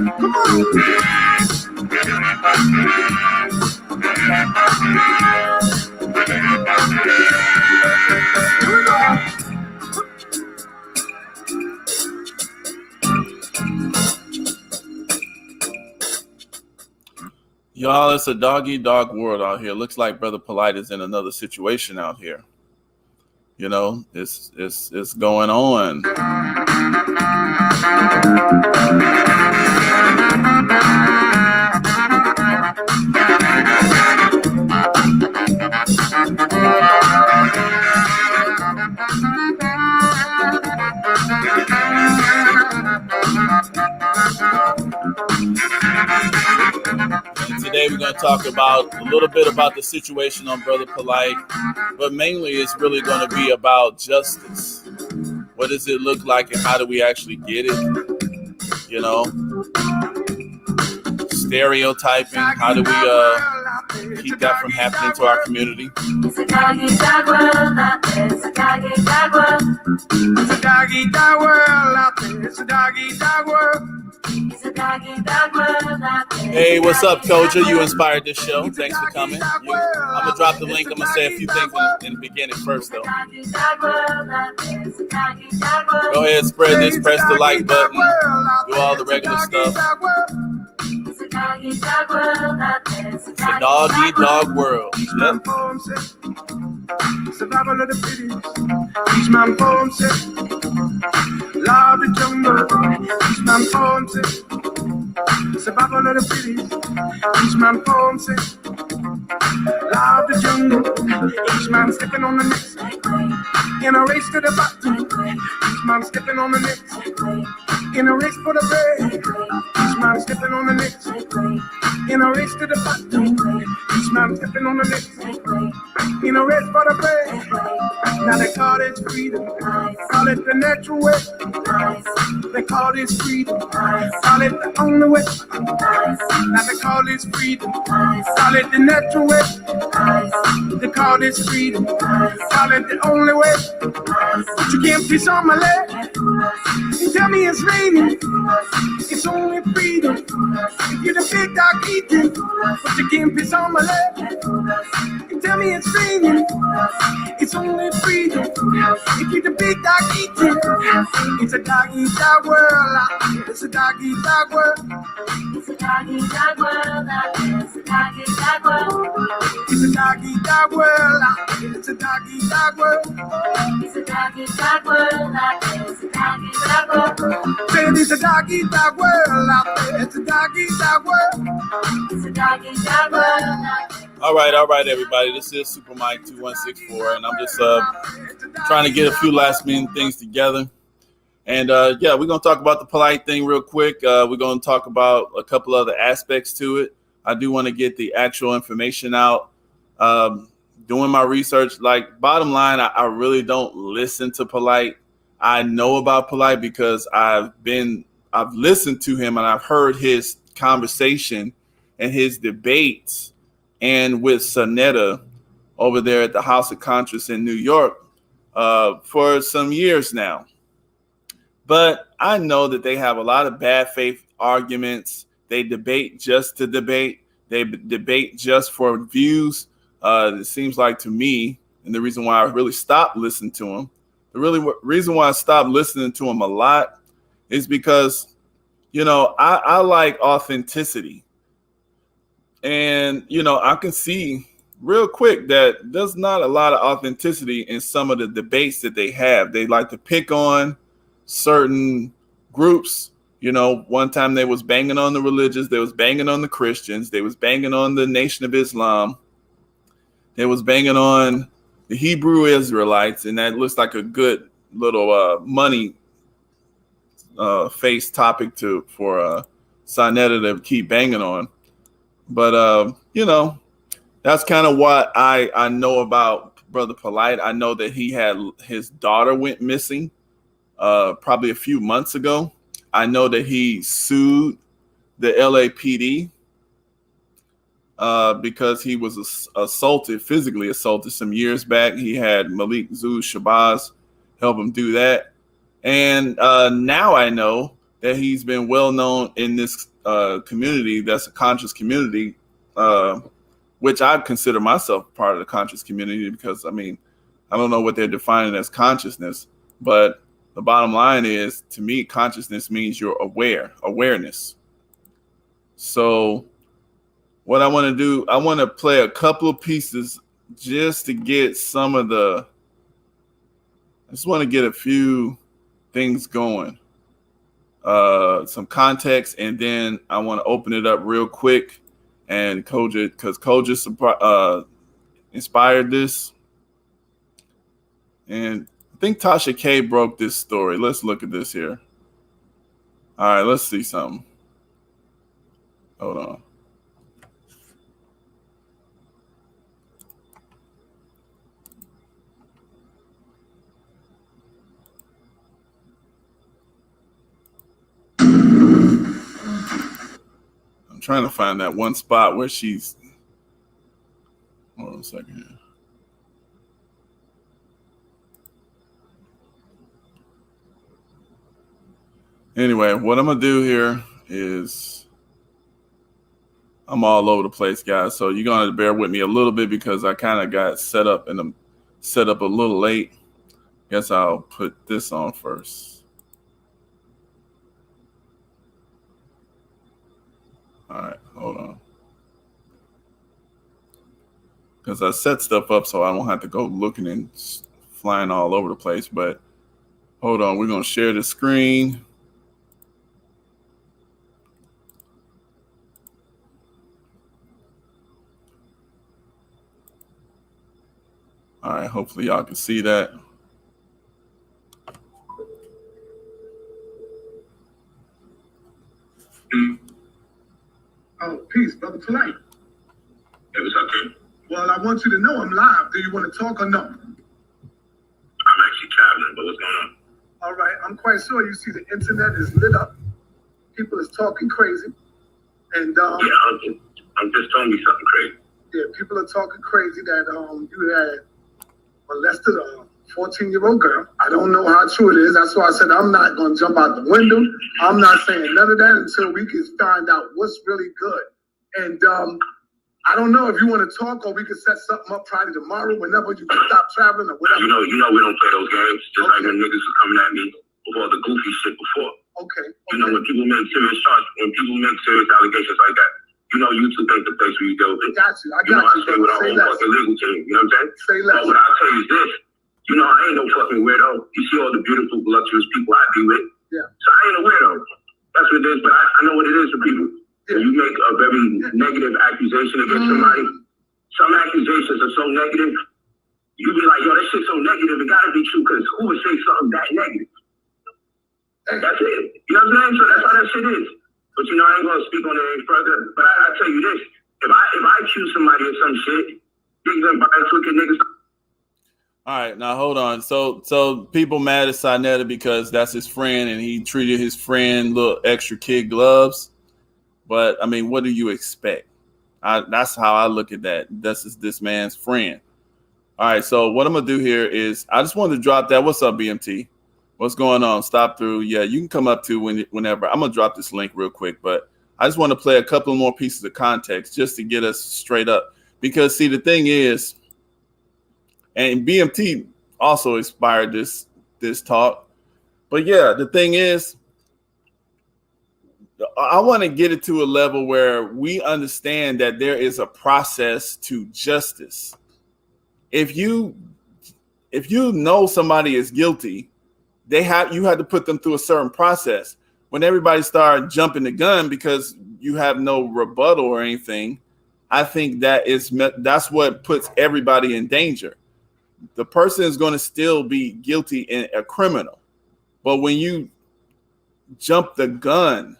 Come on. Y'all, it's a dog-eat-dog world out here. Looks like Brother Polite is in another situation out here. You know, it's going on. Today we're going to talk about a little bit about the situation on Brother Polite, but mainly it's really going to be about justice. What does it look like and how do we actually get it? You know, stereotyping, how do we keep that from happening to our community? It's a dog-eat-dog world out there. It's a dog-eat-dog world. It's a dog-eat-dog world out there. It's a dog-eat-dog world. It's a dog-eat-dog world out there. Hey, what's up, Koja? You inspired this show. Thanks for coming. I'm going to drop the link. I'm going to say a few things in the beginning first, though. Go ahead, spread this, press the like button, do all the regular stuff. It's a dog-eat-dog world out there. It's a dog-eat-dog world. Yep. Survival of the fittest. Each man for himself. Law of the jungle. Each man for himself. Survival of the fittest. Each man for himself. Law of the jungle. Each man stepping on the next. In a race to the bottom. Each man stepping on the next. In a race for the bread. Each man stepping on the next. In a race to the bottom. Each man stepping on the next. In a race for the bread. Now they call this freedom. Call it the natural way. They call this freedom. Call it the only way. Now they call this freedom. Call it the natural way. They call this freedom. Call it the only way. But you can't piss on my leg. You tell me it's raining. It's only freedom. If you're the big dog eating, but you can't piss on my leg. You tell me it's raining. It's only freedom. If you're the big dog eating, it's a dog-eat-dog world. It's a dog-eat-dog world. It's a dog-eat-dog world out there. It's a dog-eat-dog world. It's a dog-eat-dog world. It's a dog-eat-dog world. It's a dog-eat-dog world out there. It's a dog-eat-dog world. Say it's a dog-eat-dog world out there. It's a dog-eat-dog world. It's a dog-eat-dog world out there. All right, everybody. This is Super Mike 2164, and I'm just trying to get a few last minute things together. And yeah, we're gonna talk about the Polite thing real quick. We're gonna talk about a couple other aspects to it. I do want to get the actual information out. Doing my research, like bottom line, I really don't listen to Polite. I know about Polite because I've listened to him and I've heard his conversation and his debates and with Sonetta over there at the House of Conscience in New York for some years now. But I know that they have a lot of bad faith arguments. They debate just to debate. They debate just for views. It seems like to me, and the reason why I really stopped listening to them, reason why I stopped listening to them a lot is because, you know, I like authenticity. And, you know, I can see real quick that there's not a lot of authenticity in some of the debates that they have. They like to pick on certain groups. You know, one time they was banging on the religious, they was banging on the Christians, they was banging on the Nation of Islam, they was banging on the Hebrew Israelites, and that looks like a good little money face topic for Sonetta to keep banging on. But you know, that's kind of what I know about Brother Polite. I know that he had his daughter went missing probably a few months ago. I know that he sued the LAPD because he was physically assaulted some years back. He had Malik Zul Shabazz help him do that. And now I know that he's been well known in this community that's a conscious community, which I consider myself part of the conscious community because, I mean, I don't know what they're defining as consciousness, but the bottom line is, to me, consciousness means you're awareness. So what I want to do, I want to play a couple of pieces just to get some of the, I just want to get a few things going, some context, and then I want to open it up real quick. And Koja, because Koja inspired this. And I think Tasha K broke this story. Let's look at this here. All right, let's see something. Hold on. I'm trying to find that one spot where she's. Hold on a second here. Anyway, what I'm gonna do here is I'm all over the place, guys. So you're gonna bear with me a little bit because I kind of got set up a little late. Guess I'll put this on first. All right, hold on. Because I set stuff up so I don't have to go looking and flying all over the place. But hold on, we're gonna share the screen. All right, hopefully y'all can see that. Oh, peace, Brother Polite. It was okay. Well, I want you to know I'm live. Do you want to talk or no? I'm actually traveling, but what's going on? All right, I'm quite sure you see the internet is lit up. People is talking crazy. And Yeah, I'm just telling you something crazy. yeah, people are talking crazy that you had molested a 14-year-old girl. I don't know how true it is. That's why I said I'm not going to jump out the window. I'm not saying none of that until we can find out what's really good. And I don't know if you want to talk or we can set something up probably tomorrow whenever you stop traveling or whatever. You know we don't play those games. Just like when niggas was coming at me with all the goofy shit before. Okay. You know, when people make serious charges, when people make serious allegations like that, you know YouTube ain't the place where you deal with it. Got you. I You know, got I stay with our Say own less. fucking legal team. You know what I'm saying? Say But less. what I'll tell you is this. You know, I ain't no fucking weirdo. You see all the beautiful, voluptuous people I be with? Yeah. So I ain't a weirdo. That's what it is, but I know what it is for people. Yeah. When you make a very negative accusation against somebody, some accusations are so negative, you be like, yo, that shit's so negative, it gotta be true, because who would say something that negative? That's it. You know what I'm saying? So that's how that shit is. But you know, I ain't gonna speak on it any further. But I tell you this, if I accuse somebody of some shit, niggas and bias looking niggas. All right, now hold on. So people mad at Sinetta because that's his friend and he treated his friend little extra kid gloves. But I mean, what do you expect? That's how I look at that. This man's friend. All right, so what I'm gonna do here is I just wanted to drop that. What's up, BMT? What's going on? Stop through. Yeah, you can come up to whenever. I'm gonna drop this link real quick, but I just want to play a couple more pieces of context just to get us straight up. Because see, the thing is, and BMT also inspired this talk. But yeah, the thing is, I want to get it to a level where we understand that there is a process to justice. If you know somebody is guilty, you have to put them through a certain process. When everybody started jumping the gun because you have no rebuttal or anything, I think that's what puts everybody in danger. The person is going to still be guilty and a criminal. But when you jump the gun,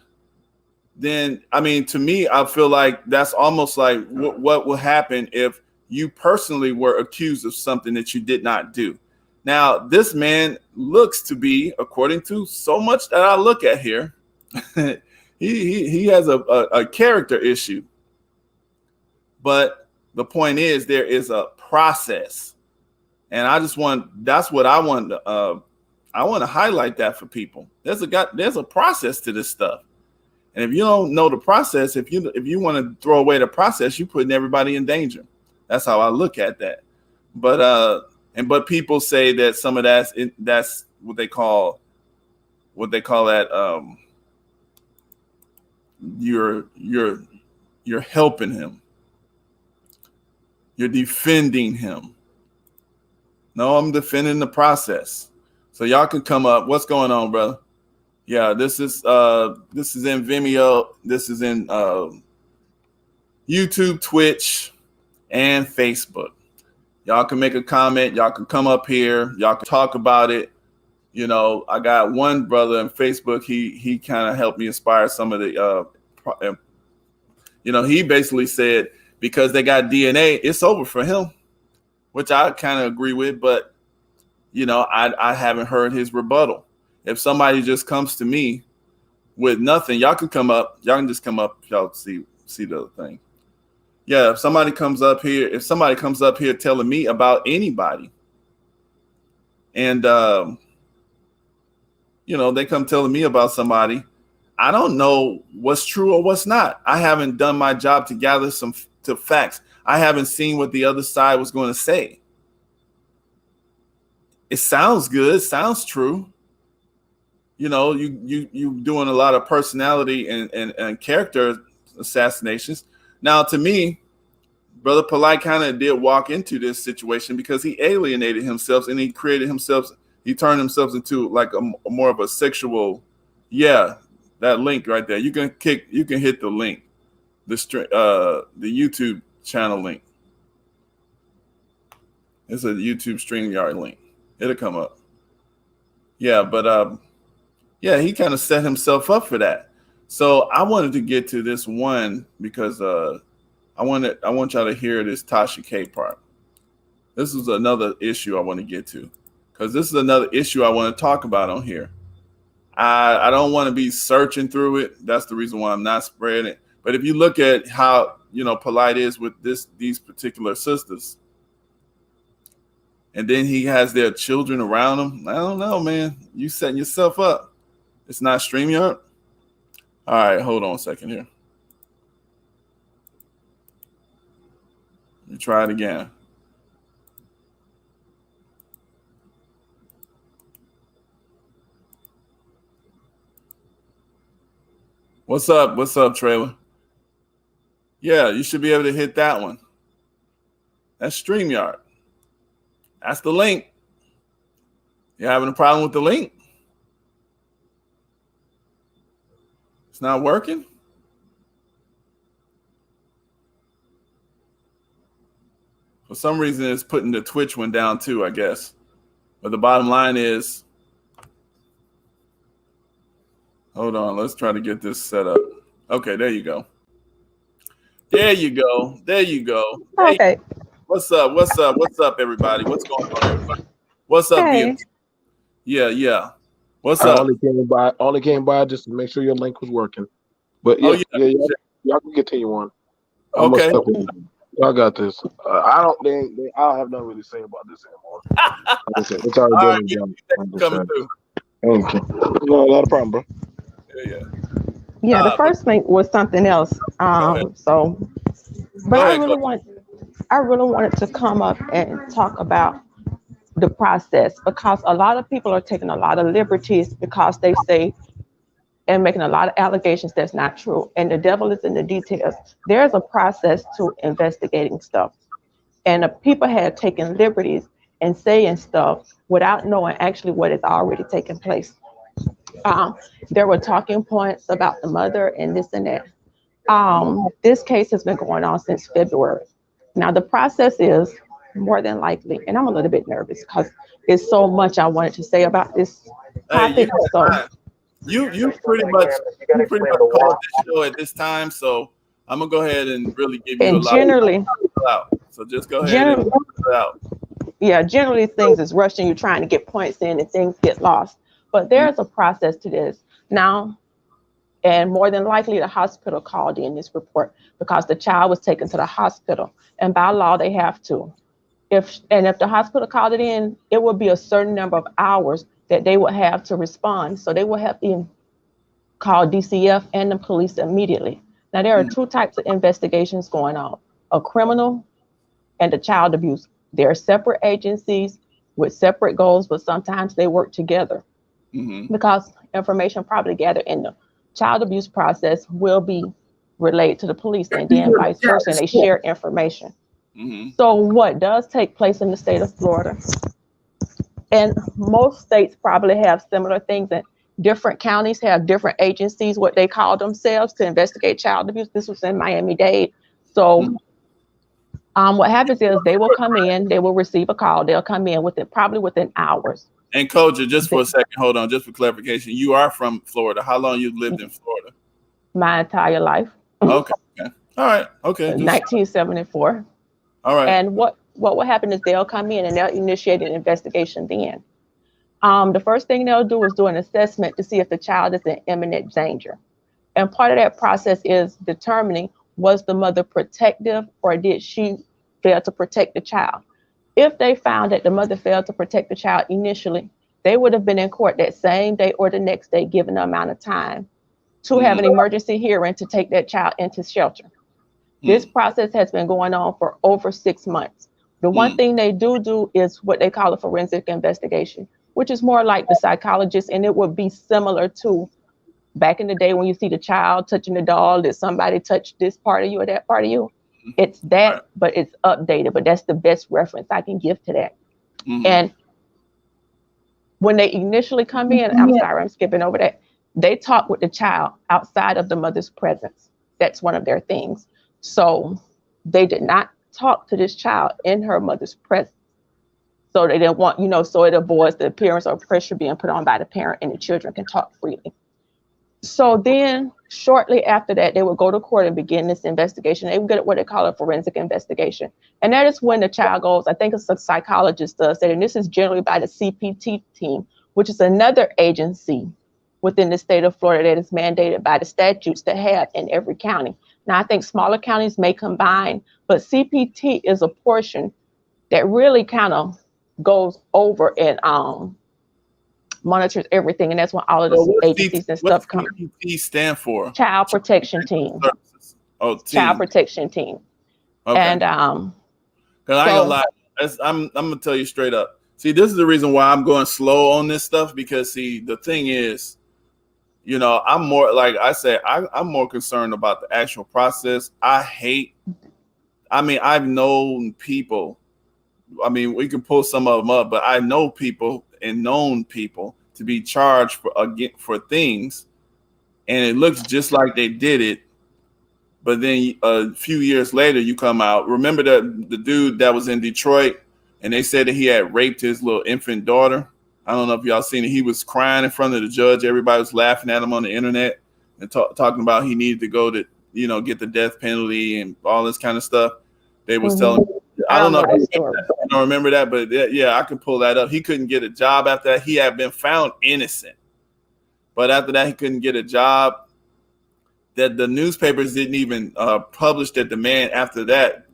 then, I mean, to me, I feel like that's almost like what will happen if you personally were accused of something that you did not do. Now, this man looks to be, according to so much that I look at here, he has a character issue. But the point is, there is a process. And that's what I want to highlight that for people. There's a process to this stuff. And if you don't know the process, if you want to throw away the process, you're putting everybody in danger. That's how I look at that. But people say that some of that's what they call that you're helping him. You're defending him. No, I'm defending the process. So y'all can come up. What's going on, brother? Yeah, this is in Vimeo. This is in YouTube, Twitch, and Facebook. Y'all can make a comment. Y'all can come up here. Y'all can talk about it. You know, I got one brother on Facebook. He kind of helped me inspire some of the. He basically said because they got DNA, it's over for him, which I kind of agree with. But I haven't heard his rebuttal. If somebody just comes to me with nothing, y'all can come up. Y'all can just come up. Y'all see the thing. Yeah, if somebody comes up here telling me about anybody, and they come telling me about somebody, I don't know what's true or what's not. I haven't done my job to gather some facts. I haven't seen what the other side was going to say. It sounds good. Sounds true. You doing a lot of personality and character assassinations. Now, to me, Brother Polite kind of did walk into this situation because he alienated himself and he created himself. He turned himself into like a more of a sexual. Yeah, that link right there. You can hit the link, the YouTube channel link. It's a YouTube StreamYard link. It'll come up. Yeah, but he kind of set himself up for that. So I wanted to get to this one because I want y'all to hear this Tasha K part. This is another issue I want to get to because this is another issue I want to talk about on here. I don't want to be searching through it. That's the reason why I'm not spreading it. But if you look at how Polite is with these particular sisters, and then he has their children around him, I don't know, man. You setting yourself up. It's not StreamYard. All right, hold on a second here. Let me try it again. What's up? What's up, Trailer? Yeah, you should be able to hit that one. That's StreamYard. That's the link. You having a problem with the link? It's not working? For some reason, it's putting the Twitch one down too, I guess. But the bottom line is, hold on, let's try to get this set up. Okay, there you go. There you go. There you go. Okay. Hey, what's up? What's up? What's up, everybody? What's going on, everybody? What's up, Hey. Bill? Yeah. What's I up? only came by just to make sure your link was working. But Oh, yeah, y'all can continue on. Okay. Y'all got this. I don't have nothing really to say about this anymore. Like I said, it's already All done right, and you done. coming through. Thank you. No, not a problem, bro. Yeah. Yeah, the first link was something else. ahead. So, but Go I ahead, really wanted to come up and talk about the process because a lot of people are taking a lot of liberties because they say and making a lot of allegations that's not true. And the devil is in the details. There's a process to investigating stuff. And the people had taken liberties and saying stuff without knowing actually what has already taken place. There were talking points about the mother and this and that. This case has been going on since February. Now the process is more than likely, and I'm a little bit nervous because there's so much I wanted to say about this topic. You pretty much called this show at this time, so I'm gonna go ahead and really give you a lot of out. So just go ahead and put it out. Yeah, generally things is rushing. You're trying to get points in and things get lost. But there's a process to this now. And more than likely, the hospital called in this report because the child was taken to the hospital. And by law, they have to. If the hospital called it in, it would be a certain number of hours that they would have to respond. So they will have to call DCF and the police immediately. Now, there are two types of investigations going on, a criminal and a child abuse. They're separate agencies with separate goals, but sometimes they work together because information probably gathered in the child abuse process will be relayed to the police and then vice versa, and they share information. So what does take place in the state of Florida, and most states probably have similar things, and different counties have different agencies, what they call themselves, to investigate child abuse. This was in Miami-Dade. So what happens is they will come in, they will receive a call, they'll come in probably within hours. And Koja, just for a second, hold on, just for clarification, you are from Florida. How long you lived in Florida? My entire life. Okay. All right. Okay. 1974. All right. And what will happen is they'll come in and they'll initiate an investigation then. The first thing they'll do is do an assessment to see if the child is in imminent danger. And part of that process is determining, was the mother protective or did she fail to protect the child? If they found that the mother failed to protect the child initially, they would have been in court that same day or the next day, given the amount of time to have an emergency hearing to take that child into shelter. This process has been going on for over 6 months. The one thing they do is what they call a forensic investigation, which is more like the psychologist, and it would be similar to back in the day when you see the child touching the doll, did somebody touch this part of you or that part of you? It's that, but it's updated, but that's the best reference I can give to that. And when they initially come in, I'm sorry, I'm skipping over that, they talk with the child outside of the mother's presence. That's one of their things. So they did not talk to this child in her mother's presence. So they didn't want, so it avoids the appearance of pressure being put on by the parent and the children can talk freely. So then shortly after that, they would go to court and begin this investigation. They would get what they call a forensic investigation. And that is when the child goes, I think it's a psychologist does that, and this is generally by the CPT team, which is another agency within the state of Florida that is mandated by the statutes to have in every county. Now, I think smaller counties may combine, but CPT is a portion that really kind of goes over and monitors everything, and that's when all of the agencies and stuff come. What does CPT stand for? Child Protection Team. Oh, team. Child Protection Team. Okay. And because I ain't gonna lie, I'm gonna tell you straight up. See, this is the reason why I'm going slow on this stuff, because see, the thing is, I'm more, like I said, I'm more concerned about the actual process. I've known people. I mean, we can pull some of them up, but I know people and known people to be charged for things, and it looks just like they did it. But then a few years later, you come out. Remember the dude that was in Detroit, and they said that he had raped his little infant daughter. I don't know if y'all seen it. He was crying in front of the judge. Everybody was laughing at him on the internet and talking about he needed to go to, get the death penalty and all this kind of stuff. They was telling. I don't know. I don't remember that, but yeah, I can pull that up. He couldn't get a job after that. He had been found innocent, but after that, he couldn't get a job. That the newspapers didn't even publish that the man after that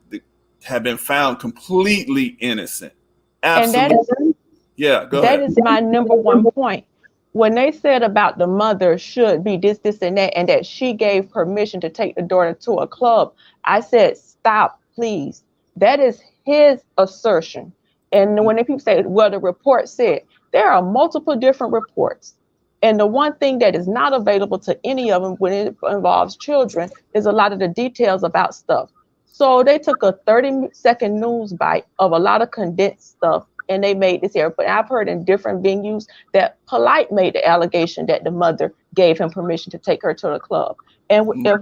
had been found completely innocent. Absolutely. Yeah, go ahead. That is my number one point. When they said about the mother should be this, and that, and that she gave permission to take the daughter to a club, I said, stop, please. That is his assertion. And when people say, well, the report said, there are multiple different reports. And the one thing that is not available to any of them when it involves children is a lot of the details about stuff. So they took a 30-second news bite of a lot of condensed stuff, and they made this here. But I've heard in different venues that Polite made the allegation that the mother gave him permission to take her to the club. And if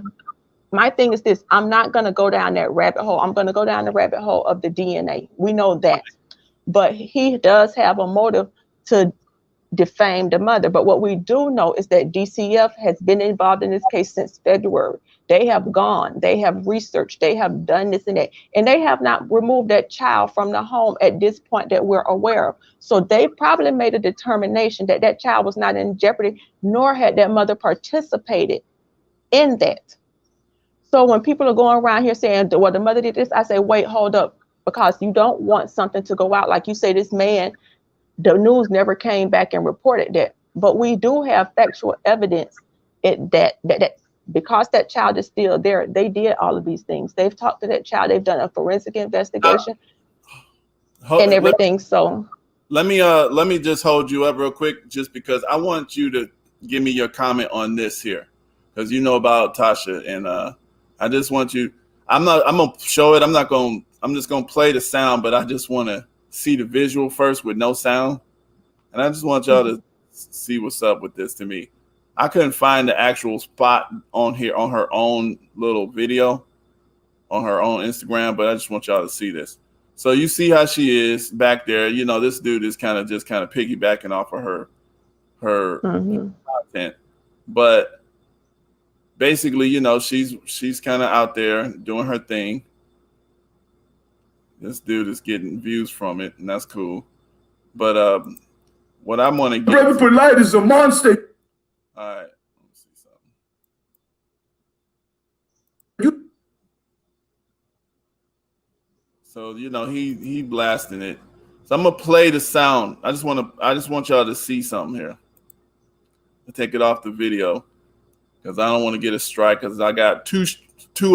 my thing is this, I'm not going to go down that rabbit hole. I'm going to go down the rabbit hole of the DNA. We know that. But he does have a motive to defame the mother. But what we do know is that DCF has been involved in this case since February. They have gone, they have researched, they have done this and that, and they have not removed that child from the home at this point that we're aware of. So they probably made a determination that that child was not in jeopardy, nor had that mother participated in that. So when people are going around here saying, well, the mother did this, I say, wait, hold up, because you don't want something to go out. Like you say, this man, the news never came back and reported that. But we do have factual evidence that because that child is still there, they did all of these things. They've talked to that child. They've done a forensic investigation and everything. So let me just hold you up real quick, just because I want you to give me your comment on this here, because you know about Tasha, and I just want you. I'm gonna show it. I'm just gonna play the sound, but I just want to see the visual first with no sound, and I just want y'all to see what's up with this. To me, I couldn't find the actual spot on here on her own little video on her own Instagram, but I just want y'all to see this. So you see how she is back there. You know, this dude is kind of piggybacking off of her content, but basically, you know, she's kind of out there doing her thing. This dude is getting views from it, and that's cool. But what I want to get, Brother Polite is a monster. all right, let me see something. So you know he blasting it. So I'm gonna play the sound. I just want y'all to see something here. I take it off the video because I don't want to get a strike, because I got two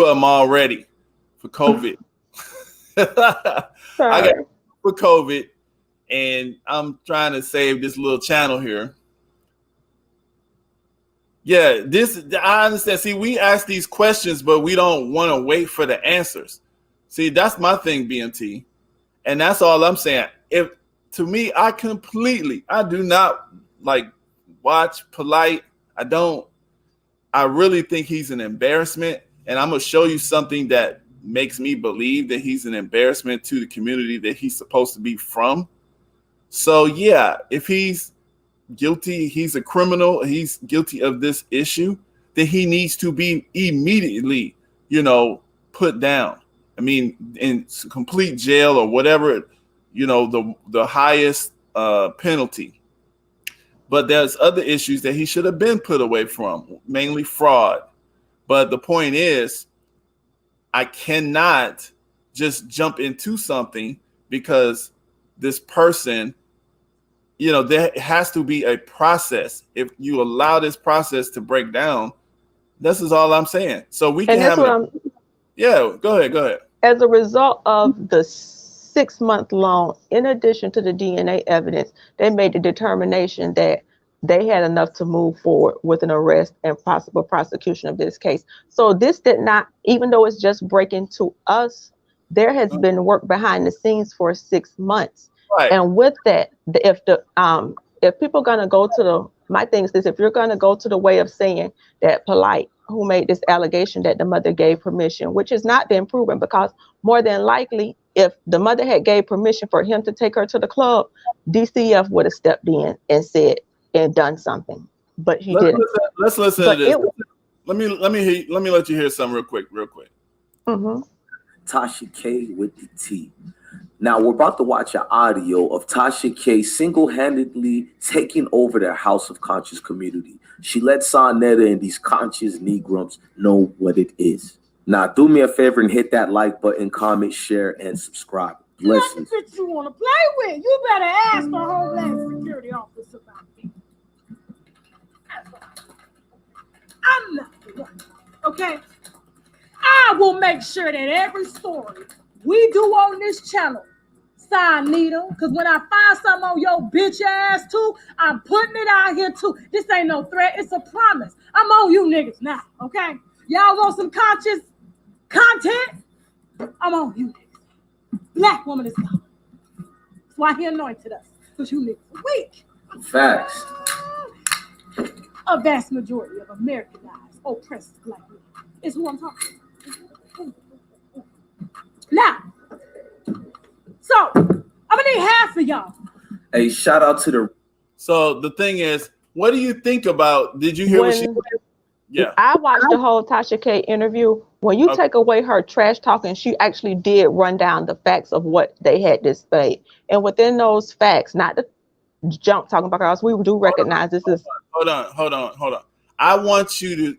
of them already for COVID. I got for COVID, and I'm trying to save this little channel here. Yeah, I understand. See, we ask these questions, but we don't want to wait for the answers. See, that's my thing, BMT. And that's all I'm saying. To me, I do not like watch Polite. I really think he's an embarrassment. And I'm going to show you something that makes me believe that he's an embarrassment to the community that he's supposed to be from. So yeah, if he's guilty, he's a criminal, he's guilty of this issue, then he needs to be immediately, put down. I mean, in complete jail or whatever, the highest penalty. But there's other issues that he should have been put away from, mainly fraud. But the point is, I cannot just jump into something because this person, there has to be a process. If you allow this process to break down, this is all I'm saying. So we can have yeah, go ahead. As a result of the 6-month loan, in addition to the DNA evidence, they made the determination that they had enough to move forward with an arrest and possible prosecution of this case. So this did not, even though it's just breaking to us, there has been work behind the scenes for 6 months. Right. And with that, if people are gonna go to my thing is this: if you're gonna go to the way of saying that Polite, who made this allegation that the mother gave permission, which has not been proven, because more than likely, if the mother had gave permission for him to take her to the club, DCF would have stepped in and said and done something, but he didn't. Let's listen to this. Let me let you hear something real quick. Mm-hmm. Tasha K with the T. Now we're about to watch an audio of Tasha K single-handedly taking over their House of Conscious community. She let Sonetta and these conscious Negrums know what it is. Now do me a favor and hit that like button, comment, share, and subscribe. Blessings. That's what you want to play with. You better ask the Homeland Security officer about it. I'm not the one, okay? I will make sure that every story we do on this channel, sign Nita, because when I find something on your bitch ass too, I'm putting it out here too. This ain't no threat, it's a promise. I'm on you niggas now, okay? Y'all want some conscious content? I'm on you niggas. Black woman is God. That's why he anointed us, because you niggas are weak. Facts. A vast majority of Americanized, oppressed black men is who I'm talking about. Now, so I'm gonna need half of y'all. Hey, shout out to the. So the thing is, what do you think about? Did you hear what she said? Yeah, I watched the whole Tasha K interview. When you take away her trash talking, she actually did run down the facts of what they had displayed, and within those facts, not the junk talking about us, we do recognize this is. Hold on. I want to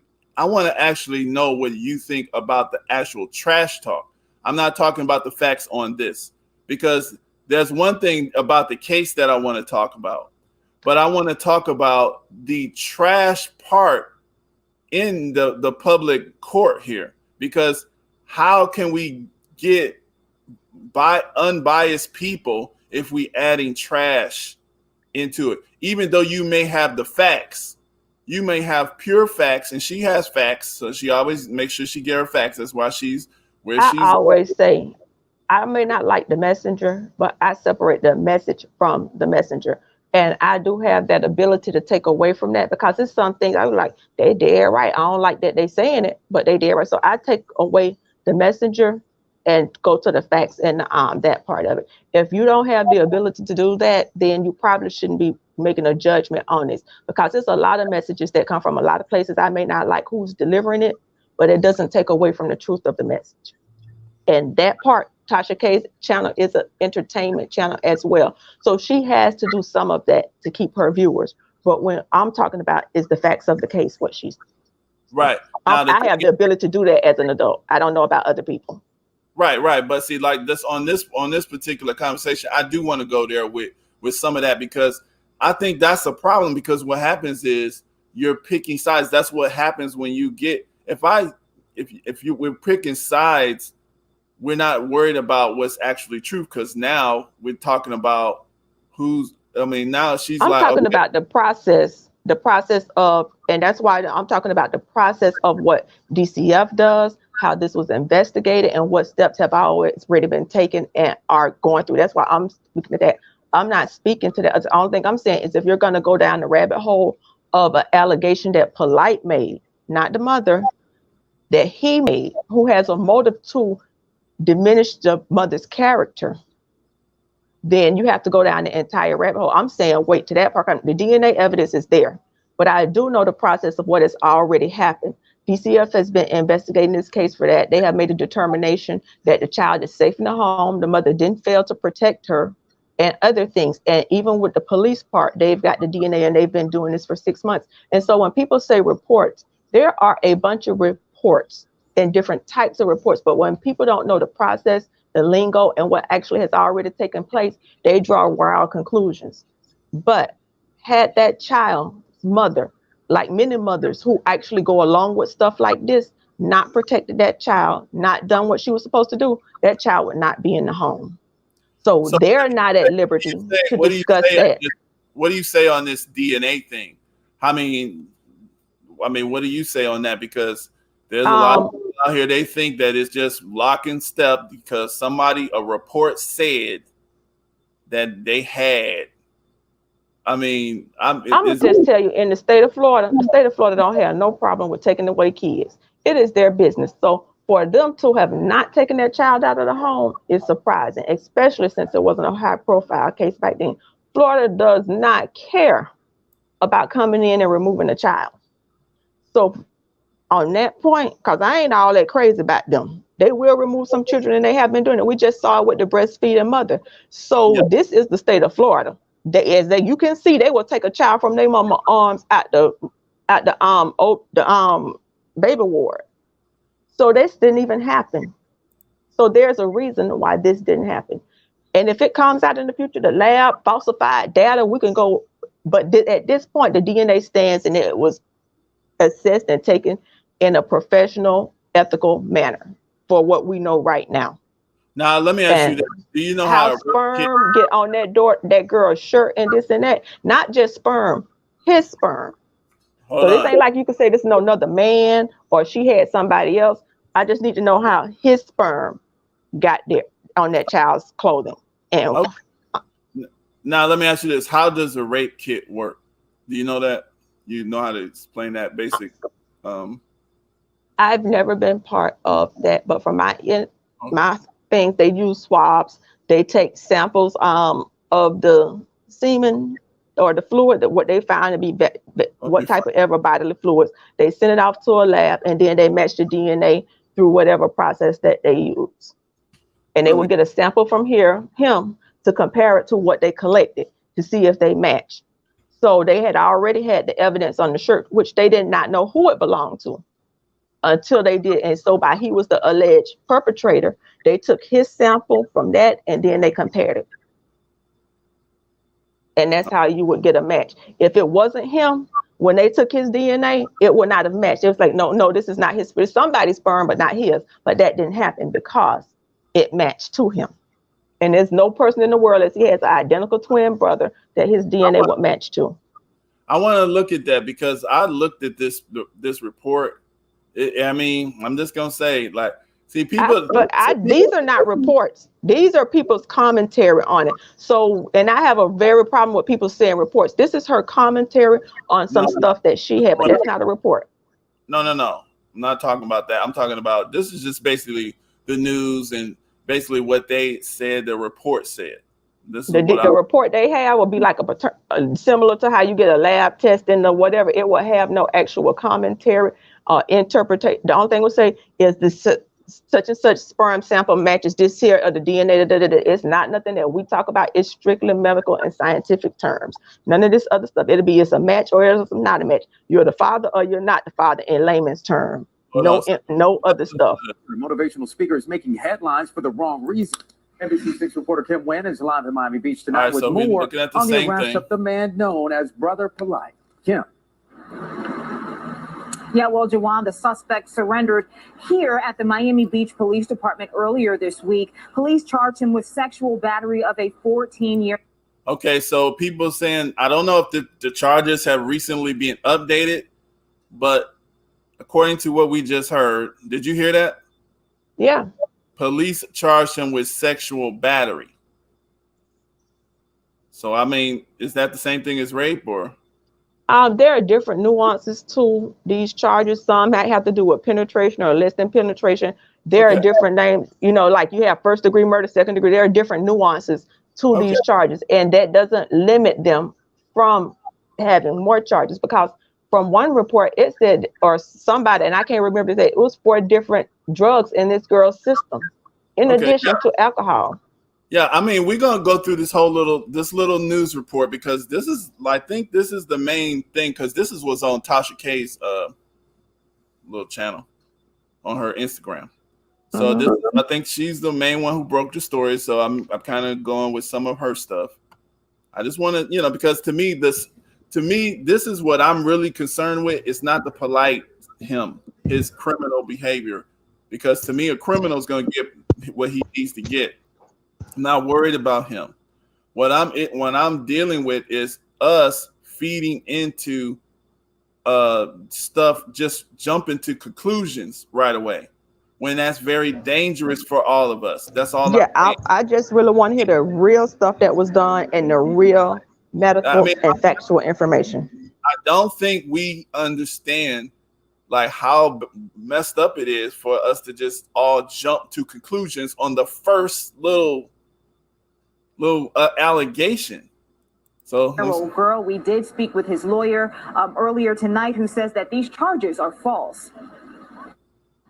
actually know what you think about the actual trash talk. I'm not talking about the facts on this, because there's one thing about the case that I want to talk about, but I want to talk about the trash part in the public court here, because how can we get by unbiased people if we adding trash into it? Even though you may have the facts, you may have pure facts, and she has facts, so she always makes sure she get her facts. That's why she's where she's. I always say, I may not like the messenger, but I separate the message from the messenger. And I do have that ability to take away from that, because it's some things I was like, they dead right. I don't like that they saying it, but they dead right. So I take away the messenger and go to the facts and that part of it. If you don't have the ability to do that, then you probably shouldn't be making a judgment on this, because there's a lot of messages that come from a lot of places. I may not like who's delivering it, but it doesn't take away from the truth of the message. And that part, Tasha K's channel is an entertainment channel as well. So she has to do some of that to keep her viewers. But when I'm talking about is the facts of the case, what she's right. I have the ability to do that as an adult. I don't know about other people. Right. But see, like this on this particular conversation, I do want to go there with some of that, because I think that's a problem, because what happens is you're picking sides. That's what happens when you get, if we're picking sides, we're not worried about what's actually true, because now we're talking about now she's I'm like, talking okay. about the process of, and that's why I'm talking about the process of what DCF does, how this was investigated, and what steps have already been taken and are going through. That's why I'm speaking to that. I'm not speaking to that. The only thing I'm saying is if you're going to go down the rabbit hole of an allegation that Polite made, not the mother, that he made, who has a motive to diminish the mother's character, then you have to go down the entire rabbit hole. I'm saying wait to that part. The DNA evidence is there, but I do know the process of what has already happened. DCF has been investigating this case for that. They have made a determination that the child is safe in the home. The mother didn't fail to protect her and other things. And even with the police part, they've got the DNA and they've been doing this for 6 months. And so when people say reports, there are a bunch of reports and different types of reports. But when people don't know the process, the lingo, and what actually has already taken place, they draw wild conclusions. But had that child's mother, like many mothers who actually go along with stuff like this, not protected that child, not done what she was supposed to do, that child would not be in the home. So they're not at liberty to discuss that. What do you say on this DNA thing? I mean, what do you say on that? Because there's a lot of people out here, they think that it's just lock and step because a report said that they had. I mean, I'm gonna just tell you, in the state of Florida don't have no problem with taking away kids. It is their business. So for them to have not taken their child out of the home is surprising, especially since it wasn't a high profile case back then. Florida does not care about coming in and removing a child. So on that point, because I ain't all that crazy about them, they will remove some children, and they have been doing it. We just saw it with the breastfeeding mother. So This is the state of Florida. You can see, they will take a child from their mama arms at the baby ward. So this didn't even happen. So there's a reason why this didn't happen. And if it comes out in the future, the lab falsified data, we can go. But at this point, the DNA stands, and it was assessed and taken in a professional, ethical manner for what we know right now. Now, let me ask you this. Do you know how sperm get on that girl's shirt and this and that? Not just sperm, his sperm. This ain't like you can say this is no another man or she had somebody else. I just need to know how his sperm got there on that child's clothing. And Now, let me ask you this. How does a rape kit work? Do you know that? You know how to explain that basic? I've never been part of that, but from my things, they use swabs. They take samples of the semen or the fluid, that what they found to be what type of ever bodily fluids. They send it off to a lab, and then they match the DNA through whatever process that they use. And they will get a sample from him to compare it to what they collected to see if they match. So they had already had the evidence on the shirt, which they did not know who it belonged to until they did. And so he was the alleged perpetrator. They took his sample from that, and then they compared it. And that's how you would get a match. If it wasn't him, when they took his DNA, it would not have matched. It was like, no, this is not his. It's somebody's sperm, but not his. But that didn't happen because it matched to him. And there's no person in the world that he has an identical twin brother that his DNA would match to. I want to look at that because I looked at this report. I mean, I'm just gonna say, like, see, people. These are not reports. These are people's commentary on it. So, and I have a very problem with people saying reports. This is her commentary on some stuff that she had, but that's not a report. No. I'm not talking about that. I'm talking about this is just basically the news and basically what they said the report said. The report they have will be like similar to how you get a lab test and whatever. It will have no actual commentary or interpretation. The only thing we'll say is the such and such sperm sample matches this here or the DNA. It's not nothing that we talk about. It's strictly medical and scientific terms. None of this other stuff. It'll be it's a match or it's not a match. You're the father or you're not the father in layman's term. No other stuff. The motivational speaker is making headlines for the wrong reason. NBC6 reporter Kim Wen is live in Miami Beach tonight with more on the arrest of the man known as Brother Polite. Kim. Yeah, well, Jawan, the suspect surrendered here at the Miami Beach Police Department earlier this week. Police charged him with sexual battery of a 14-year. Okay, so people saying, I don't know if the charges have recently been updated, but according to what we just heard, did you hear that? Yeah. Police charged him with sexual battery. So, I mean, is that the same thing as rape or? There are different nuances to these charges. Some might have to do with penetration or less than penetration. There are different names, like you have first degree murder, second degree. There are different nuances to these charges. And that doesn't limit them from having more charges because from one report, it said, or somebody, and I can't remember, it was 4 different drugs in this girl's system, in addition to alcohol. Yeah, I mean, we're gonna go through this little news report because I think this is the main thing because this is what's on Tasha K's little channel on her Instagram. So I think she's the main one who broke the story. So I'm kind of going with some of her stuff. I just want to, because to me, this is what I'm really concerned with. It's not the polite his criminal behavior, because to me, a criminal is going to get what he needs to get. I'm not worried about him. What I'm dealing with is us feeding into stuff, just jumping to conclusions right away, when that's very dangerous for all of us. That's all. Yeah, I just really want to hear the real stuff that was done and the real medical and factual information. I don't think we understand like how messed up it is for us to just all jump to conclusions on the first little allegation. So, Hello, girl, we did speak with his lawyer earlier tonight, who says that these charges are false.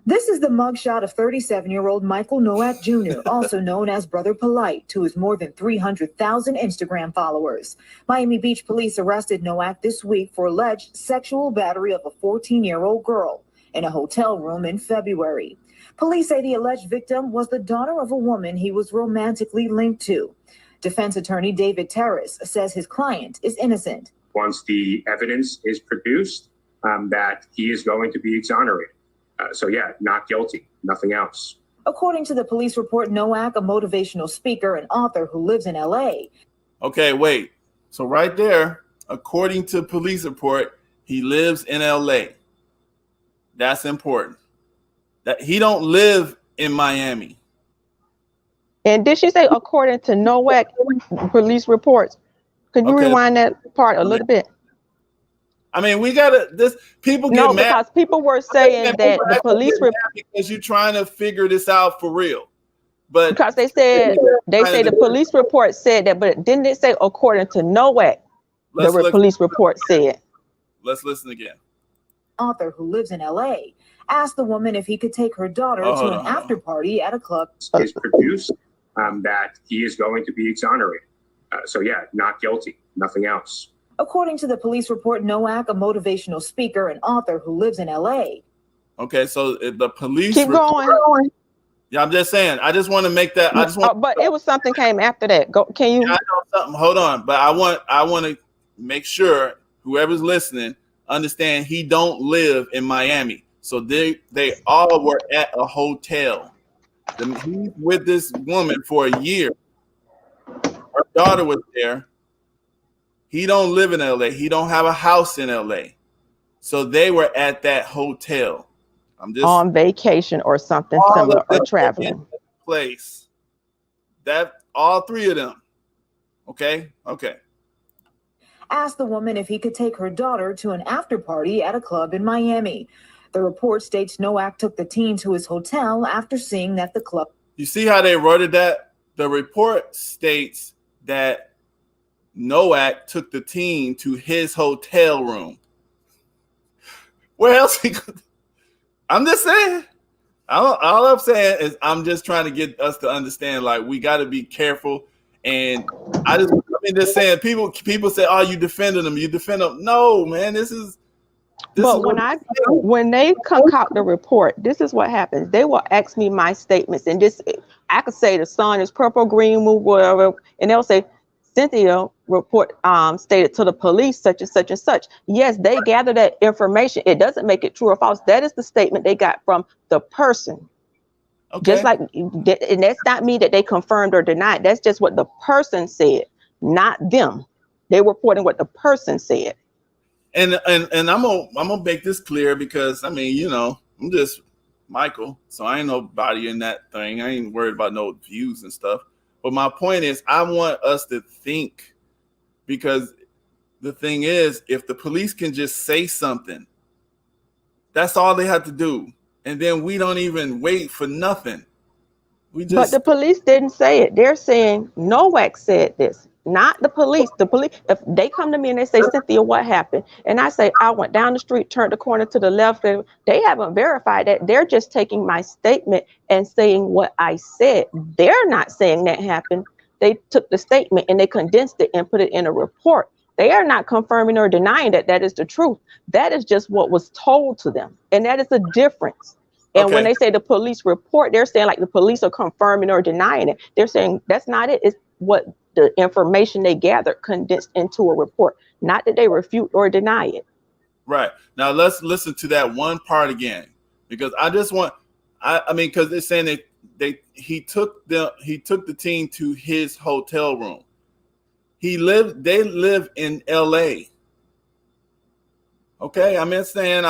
This is the mugshot of 37-year-old Michael Nowak Jr., also known as Brother Polite, to his more than 300,000 Instagram followers. Miami Beach police arrested Nowak this week for alleged sexual battery of a 14-year-old girl in a hotel room in February. Police say the alleged victim was the daughter of a woman he was romantically linked to. Defense attorney David Terrace says his client is innocent. Once the evidence is produced, that he is going to be exonerated. So yeah, not guilty, nothing else. According to the police report, Nowak, a motivational speaker and author who lives in LA. Okay, wait. So right there, according to police report, he lives in LA. That's important. That he don't live in Miami. And did she say according to Nowak police reports? Could you rewind that part a little bit? I mean, we gotta people get mad because people were saying that the police report, because you're trying to figure this out for real. But because they say the police report said that, but didn't it say according to Nowak? The police report said. Let's listen again. Author who lives in LA asked the woman if he could take her daughter to an after party at a club. Is produced that he is going to be exonerated. So yeah, not guilty, nothing else. According to the police report, Nowak, a motivational speaker and author who lives in LA. Okay, so the police keep going. Yeah, I'm just saying. I just want to make that. But it was something came after that. Can you? I know something. Hold on, but I want to make sure whoever's listening understand he don't live in Miami. So they all were at a hotel. He's with this woman for a year. Her daughter was there. He don't live in LA. He don't have a house in LA. So they were at that hotel. I'm just on vacation or something similar or traveling. Place. That all three of them. Okay. Asked the woman if he could take her daughter to an after party at a club in Miami. The report states Nowak took the teen to his hotel after seeing that the club. You see how they worded that? The report states that Nowak took the teen to his hotel room. Where else he could? I'm just saying. All I'm saying is I'm just trying to get us to understand, like, we got to be careful. And just saying, people say, "Oh, you defending them? You defend them?" No, man, this is. But when they concoct the report, this is what happens. They will ask me my statements, and I could say the sun is purple, green, move, whatever, and they'll say, Cynthia report stated to the police such and such and such. Yes, they gather that information. It doesn't make it true or false. That is the statement they got from the person. Okay. Just like, and that's not me that they confirmed or denied. That's just what the person said, not them. They reporting what the person said. And I'm gonna make this clear because I'm just Michael, so I ain't nobody in that thing. I ain't worried about no views and stuff. But my point is, I want us to think, because the thing is, if the police can just say something, that's all they have to do, and then we don't even wait for nothing. But the police didn't say it. They're saying Nowak said this. Not the police. The police, if they come to me and they say, Cynthia, what happened? And I say, I went down the street, turned the corner to the left. They haven't verified that. They're just taking my statement and saying what I said. They're not saying that happened. They took the statement and they condensed it and put it in a report. They are not confirming or denying that that is the truth. That is just what was told to them. And that is a difference. And when they say the police report, they're saying like the police are confirming or denying it. They're saying that's not it. It's what the information they gathered condensed into a report, not that they refute or deny it. Right. Now let's listen to that one part again, because I just want, because they're saying he took the teen to his hotel room. They live in LA. Okay. I'm just saying.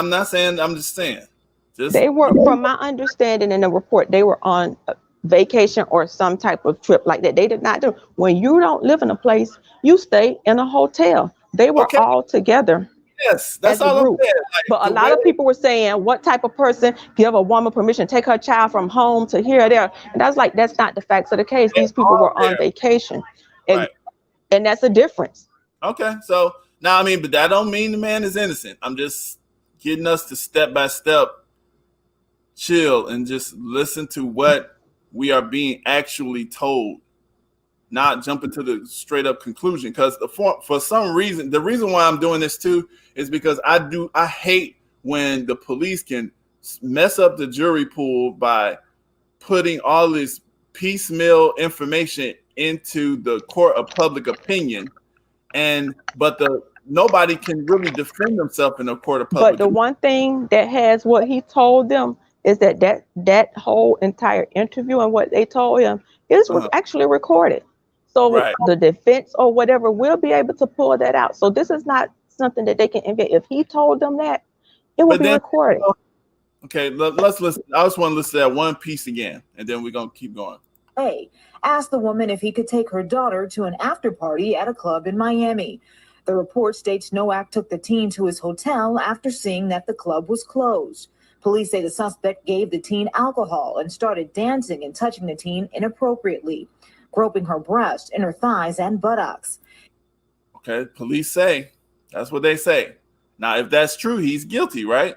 They were, from my understanding in the report, they were on vacation or some type of trip like that. They did not do. When you don't live in a place, you stay in a hotel. They were all together. Yes, that's all I'm saying. Like, but a lot of people were saying, what type of person give a woman permission to take her child from home to here or there? And I was like, that's not the facts of the case. These people were on vacation. And that's a difference. Okay. So now, but that don't mean the man is innocent. I'm just getting us to step by step chill and just listen to what we are being actually told, not jumping to the straight up conclusion. Because for some reason, the reason why I'm doing this too is because I hate when the police can mess up the jury pool by putting all this piecemeal information into the court of public opinion, but nobody can really defend themselves in the court of public. But the one thing that has what he told them is that whole entire interview and what they told him was actually recorded. So the defense or whatever will be able to pull that out. So this is not something that they can invent. If he told them that, it will be recorded. Okay, let's listen. I just want to listen to that one piece again, and then we're going to keep going. Asked the woman if he could take her daughter to an after party at a club in Miami. The report states Nowak took the teen to his hotel after seeing that the club was closed. Police say the suspect gave the teen alcohol and started dancing and touching the teen inappropriately, groping her breast, inner thighs, and buttocks. Okay, police say, that's what they say. Now, if that's true, he's guilty, right?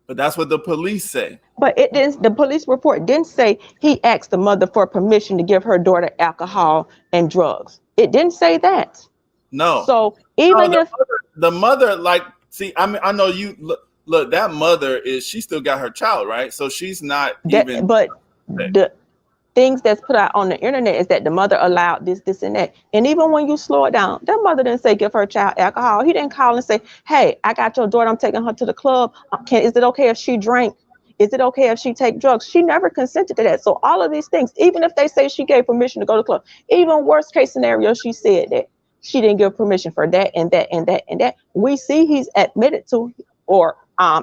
But that's what the police say. But the police report didn't say he asked the mother for permission to give her daughter alcohol and drugs. It didn't say that. No. So even if the mother, I know you look, that mother she still got her child, right? So she's not even. But things that's put out on the internet is that the mother allowed this, and that. And even when you slow it down, that mother didn't say give her child alcohol. He didn't call and say, hey, I got your daughter, I'm taking her to the club. Is it okay if she drank? Is it okay if she take drugs? She never consented to that. So all of these things, even if they say she gave permission to go to the club, even worst case scenario, she said that she didn't give permission for that and that and that and that. We see he's admitted to, or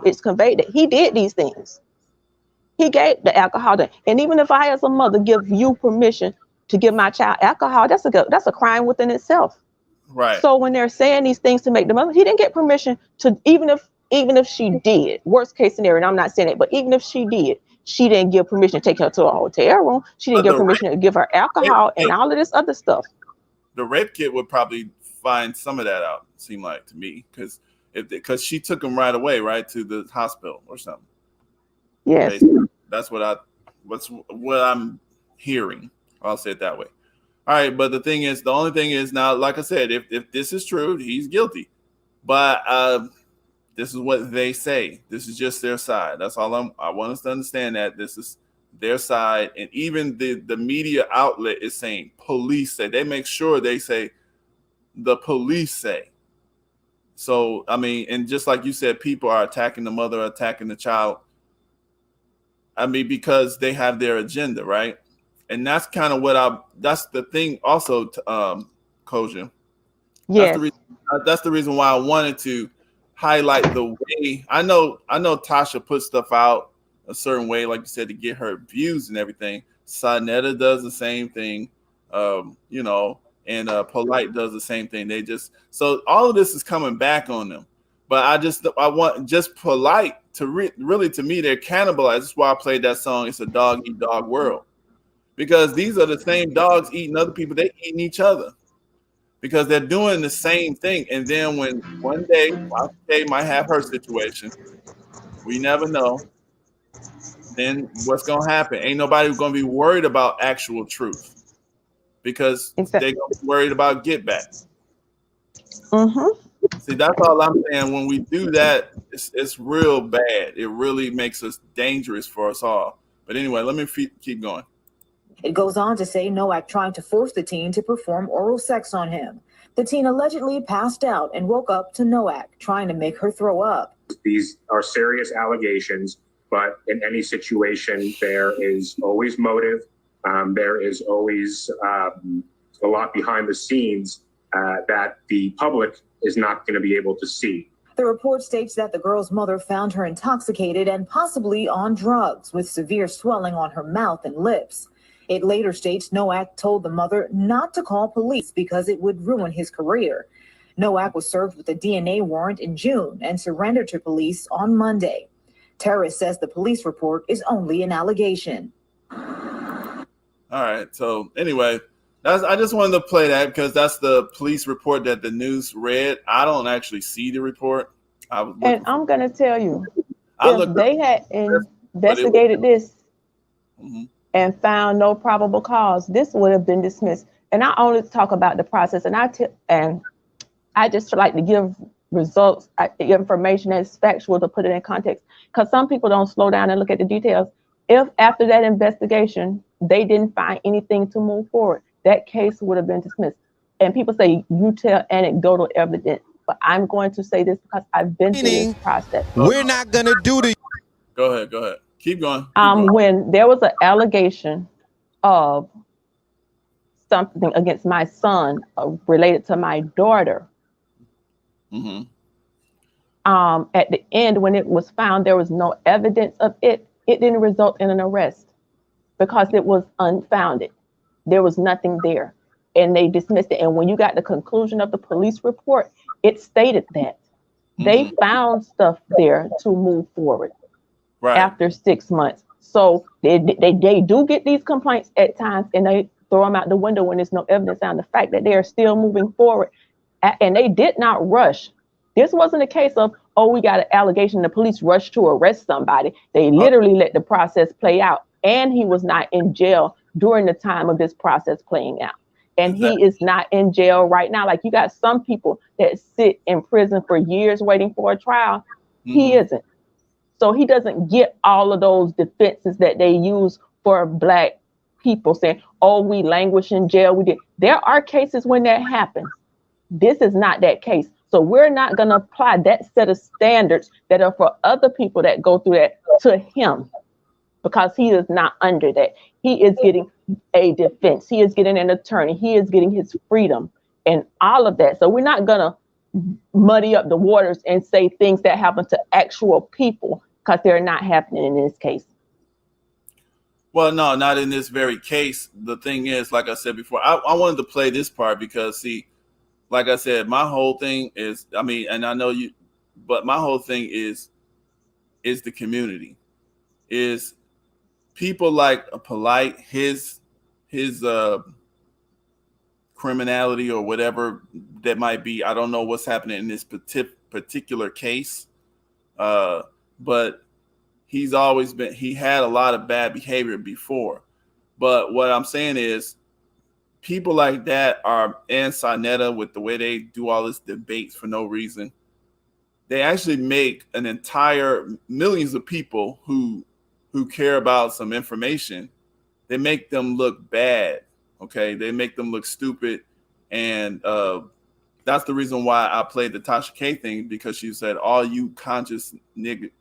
it's conveyed that he did these things. He gave the alcohol to, and even if I as a mother give you permission to give my child alcohol, that's a crime within itself. Right. So when they're saying these things to make the mother, he didn't get permission to, even if she did, worst case scenario, and I'm not saying it, but even if she did, she didn't give permission to take her to a hotel room. She didn't give permission to give her alcohol and all of this other stuff. The rape kit would probably find some of that out, it seemed like to me, because she took him right away, right, to the hospital or something. Yes. Basically. That's what I'm hearing. I'll say it that way. All right, but the only thing is now, like I said, if this is true, he's guilty. But this is what they say. This is just their side. That's all I want us to understand, that this is their side. And even the media outlet is saying police say. They make sure they say the police say. So, I mean, and just like you said, people are attacking the mother, attacking the child. I mean, because they have their agenda, right? And that's kind of that's the thing also, Koja. Yes. That's the reason why I wanted to highlight the way. I know Tasha puts stuff out a certain way, like you said, to get her views and everything. Sonetta does the same thing, and Polite does the same thing. So all of this is coming back on them. But I want just Polite to really, to me, they're cannibalized. That's why I played that song. It's a dog eat dog world, because these are the same dogs eating other people. They eating each other because they're doing the same thing. And then when one day Kay might have her situation, we never know. Then what's gonna happen? Ain't nobody gonna be worried about actual truth, because they're gonna be worried about get back. Mm-hmm. See, that's all I'm saying. When we do that, it's real bad. It really makes us dangerous for us all. But anyway, let me keep going. It goes on to say Nowak trying to force the teen to perform oral sex on him. The teen allegedly passed out and woke up to Nowak trying to make her throw up. These are serious allegations, but in any situation, there is always motive. There is always a lot behind the scenes that the public is not going to be able to see. The report states that the girl's mother found her intoxicated and possibly on drugs, with severe swelling on her mouth and lips. It later states Nowak told the mother not to call police because it would ruin his career. Nowak was served with a DNA warrant in June and surrendered to police on Monday. Terrace says the police report is only an allegation. All right. So anyway, I just wanted to play that because that's the police report that the news read. I don't actually see the report. And I'm going to tell you, if they had investigated this and found no probable cause, this would have been dismissed. And I only talk about the process, and I just like to give results, information that's factual, to put it in context, because some people don't slow down and look at the details. If after that investigation, they didn't find anything to move forward, that case would have been dismissed. And people say you tell anecdotal evidence, but I'm going to say this because I've been through this process. We're not going to do the. Go ahead. Keep going. When there was an allegation of something against my son related to my daughter, at the end, when it was found there was no evidence of it, it didn't result in an arrest because it was unfounded. There was nothing there, and they dismissed it. And when you got the conclusion of the police report, it stated that they found stuff there to move forward after 6 months. So they do get these complaints at times, and they throw them out the window when there's no evidence on the fact that they are still moving forward. And they did not rush. This wasn't a case of, oh, we got an allegation, the police rushed to arrest somebody. They literally let the process play out, and he was not in jail during the time of this process playing out. And he is not in jail right now. Like, you got some people that sit in prison for years waiting for a trial. He isn't. So he doesn't get all of those defenses that they use for Black people saying, oh, we languish in jail. There are cases when that happens. This is not that case. So we're not going to apply that set of standards that are for other people that go through that to him, because he is not under that. He is getting a defense. He is getting an attorney. He is getting his freedom and all of that. So we're not going to muddy up the waters and say things that happen to actual people, because they're not happening in this case. Well, no, not in this very case. The thing is, like I said before, I wanted to play this part because, see, like I said, my whole thing is, I mean, and I know you, but my whole thing is the community, is people like Polite, his criminality or whatever that might be. I don't know what's happening in this particular case, but he had a lot of bad behavior before. But what I'm saying is, people like that are in Sonetta with the way they do all this debates for no reason. They actually make an entire millions of people who care about some information. They make them look bad. Okay, they make them look stupid, and that's the reason why I played the Tasha K thing, because she said all you conscious niggas,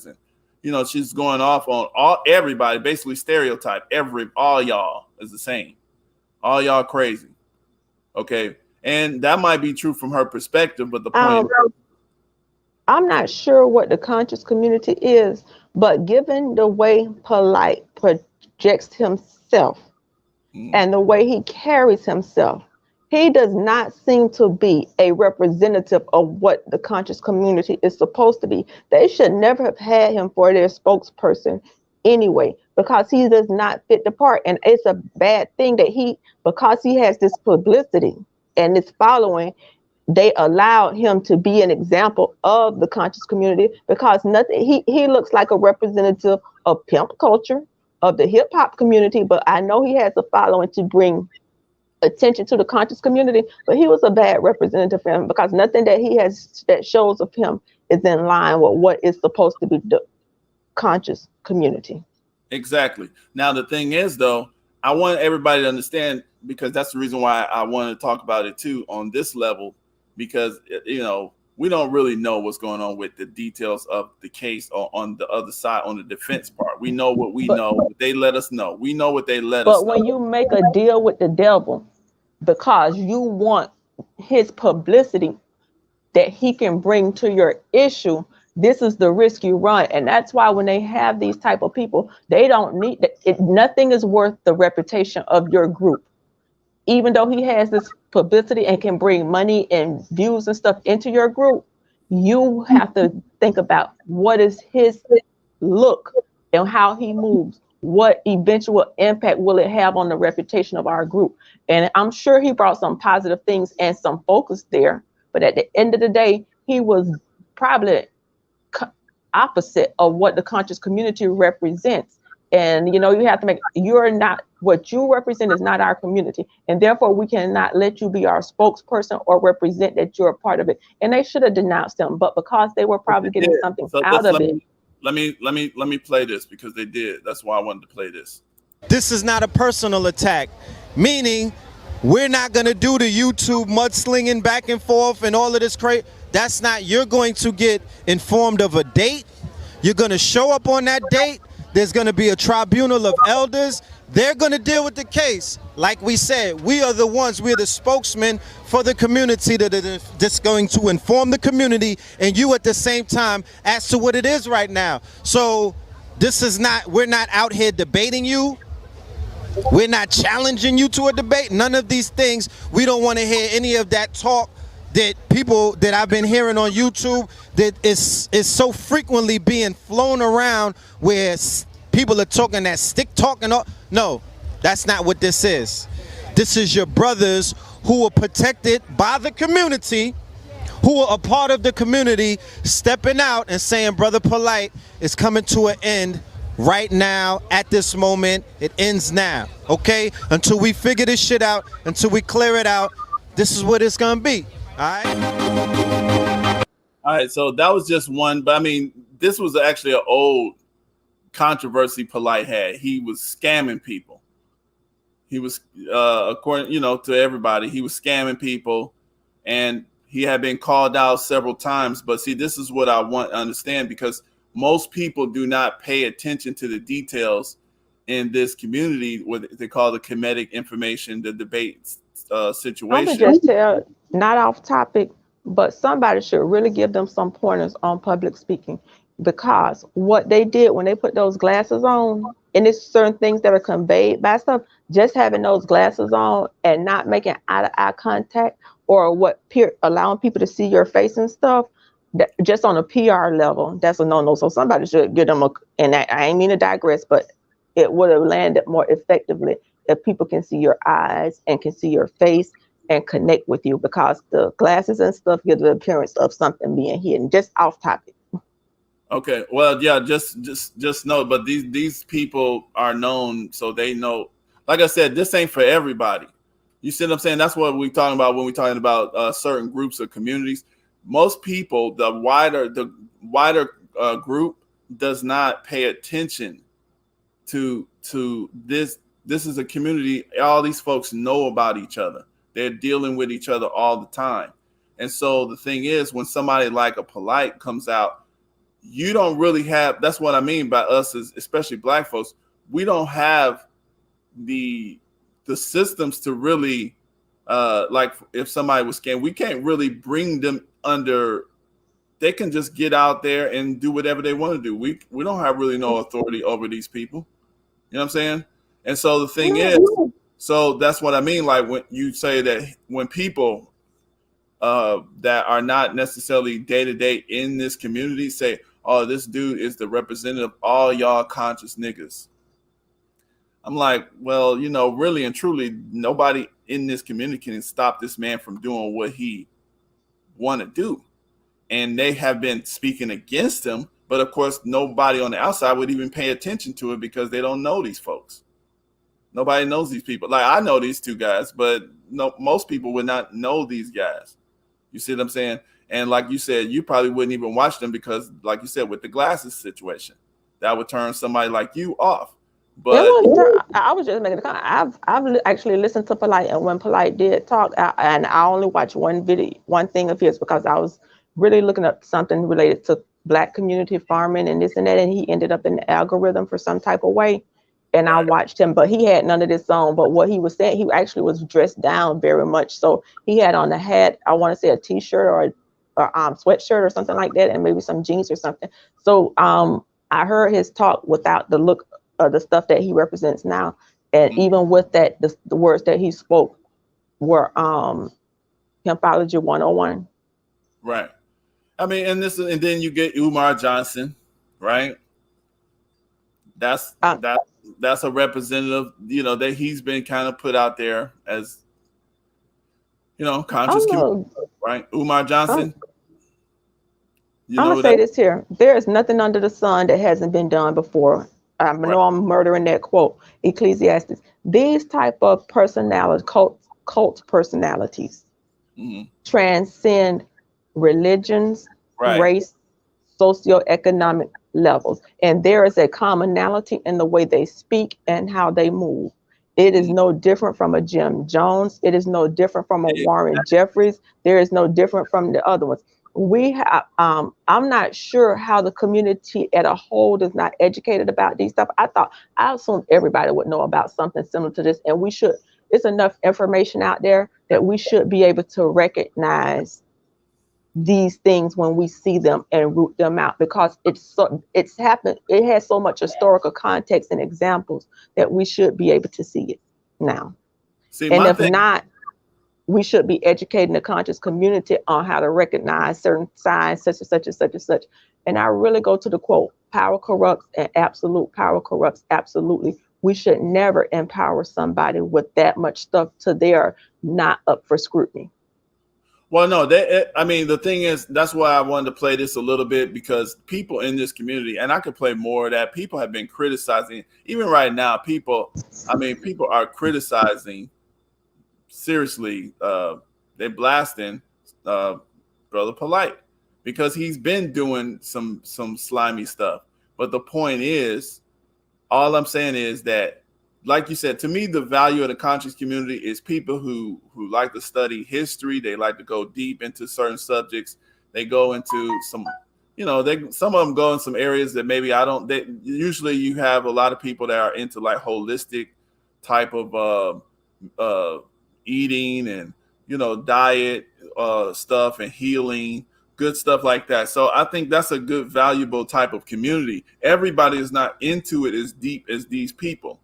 and she's going off on everybody, basically stereotype all y'all is the same. All y'all crazy. Okay. And that might be true from her perspective, but the point I'm not sure what the conscious community is, but given the way Polite projects himself and the way he carries himself, he does not seem to be a representative of what the conscious community is supposed to be. They should never have had him for their spokesperson anyway, because he does not fit the part. And it's a bad thing that because he has this publicity and this following, they allowed him to be an example of the conscious community, because he looks like a representative of pimp culture, of the hip hop community, but I know he has a following to bring attention to the conscious community, but he was a bad representative for him, because nothing that he has that shows of him is in line with what is supposed to be the conscious community. Exactly. Now, the thing is, though, I want everybody to understand, because that's the reason why I want to talk about it too on this level, because, we don't really know what's going on with the details of the case or on the other side, on the defense part. We know what we know. What they let us know. We know what they let us know. But when you make a deal with the devil because you want his publicity that he can bring to your issue, this is the risk you run. And that's why when they have these type of people, they don't need it. Nothing is worth the reputation of your group. Even though he has this publicity and can bring money and views and stuff into your group, you have to think about what is his look and how he moves. What eventual impact will it have on the reputation of our group? And I'm sure he brought some positive things and some focus there. But at the end of the day, he was probably opposite of what the conscious community represents. And, you have to what you represent is not our community. And therefore, we cannot let you be our spokesperson or represent that you're a part of it. And they should have denounced him. But because they were probably getting something out of it. Let me play this, because they did. That's why I wanted to play this. This is not a personal attack, meaning we're not going to do the YouTube mudslinging back and forth and all of this crazy. That's not, you're going to get informed of a date. You're going to show up on that date. There's going to be a tribunal of elders. They're going to deal with the case. Like we said, we are the ones, we're the spokesmen for the community that's going to inform the community and you at the same time as to what it is right now. So this is not, we're not out here debating you. We're not challenging you to a debate. None of these things. We don't want to hear any of that talk that people that I've been hearing on YouTube that is so frequently being flown around, where people are talking that stick talking. No, that's not what this is. This is your brothers who are protected by the community, who are a part of the community, stepping out and saying, Brother Polite is coming to an end right now, at this moment. It ends now, okay? Until we figure this shit out, until we clear it out, this is what it's gonna be. All right, so that was just one, but I mean, this was actually an old controversy Polite had. He was scamming people. He was, according, to everybody, he was scamming people, and he had been called out several times. But see, this is what I want to understand, because most people do not pay attention to the details in this community, what they call the comedic information, the debate situation. I would just tell, not off topic, but somebody should really give them some pointers on public speaking, because what they did when they put those glasses on, and it's certain things that are conveyed by stuff, just having those glasses on and not making eye-to-eye contact, or allowing people to see your face and stuff, that just on a PR level, that's a no-no. So somebody should give them and I ain't mean to digress, but it would have landed more effectively if people can see your eyes and can see your face and connect with you, because the glasses and stuff give the appearance of something being hidden. Just off topic. Okay, well, yeah, just know, but these people are known, so they know. Like I said, this ain't for everybody. You see what I'm saying? That's what we're talking about when we're talking about certain groups or communities. Most people, the wider group, does not pay attention to this. This is a community. All these folks know about each other. They're dealing with each other all the time. And so the thing is, when somebody like a Polite comes out, you don't really have, that's what I mean by us, especially Black folks, we don't have the systems to really, like if somebody was scammed, we can't really bring them under, they can just get out there and do whatever they want to do. We don't have really no authority over these people. You know what I'm saying? And so the thing is, so that's what I mean. Like when you say that when people that are not necessarily day-to-day in this community say, oh, this dude is the representative of all y'all conscious niggas. I'm like, well, really and truly, nobody in this community can stop this man from doing what he want to do. And they have been speaking against him. But of course, nobody on the outside would even pay attention to it because they don't know these folks. Nobody knows these people. Like, I know these two guys, but most people would not know these guys. You see what I'm saying? And like you said, you probably wouldn't even watch them because, like you said, with the glasses situation, that would turn somebody like you off. But I was just making a comment. I've actually listened to Polite, and when Polite did talk, and I only watched one thing of his because I was really looking up something related to Black community farming and this and that, and he ended up in the algorithm for some type of way. And I watched him, but he had none of this on. But what he was saying, he actually was dressed down very much. So he had on a hat, I want to say a t-shirt or sweatshirt or something like that, and maybe some jeans or something. So I heard his talk without the look of the stuff that he represents now. And even with that, the words that he spoke were Pimpology 101. Right. I mean, and then you get Umar Johnson, right? That's a representative, that he's been kind of put out there as, conscious community, right? Umar Johnson. I'm gonna say this here: there is nothing under the sun that hasn't been done before. I know I'm murdering that quote, Ecclesiastes. These type of personalities, cult personalities, transcend religions, race, socioeconomic levels, and there is a commonality in the way they speak and how they move. It is no different from a Jim Jones. It is no different from a Warren Jeffries. There is no different from the other ones. We have, I'm not sure how the community at a whole is not educated about these stuff. I assumed everybody would know about something similar to this, and we should. It's enough information out there that we should be able to recognize these things when we see them and root them out, because it's happened. It has so much historical context and examples that we should be able to see it now. And if not, we should be educating the conscious community on how to recognize certain signs, such and such and such and such. And I really go to the quote, power corrupts and absolute power corrupts absolutely. We should never empower somebody with that much stuff till they're not up for scrutiny. Well, no, the thing is, that's why I wanted to play this a little bit, because people in this community, and I could play more of that, people have been criticizing, even right now, people are criticizing, seriously, they're blasting Brother Polite, because he's been doing some slimy stuff. But the point is, all I'm saying is that, like you said, to me, the value of the conscious community is people who like to study history. They like to go deep into certain subjects. They go into some, some of them go in some areas that maybe I don't. Usually you have a lot of people that are into like holistic type of eating and, diet stuff and healing, good stuff like that. So I think that's a good, valuable type of community. Everybody is not into it as deep as these people.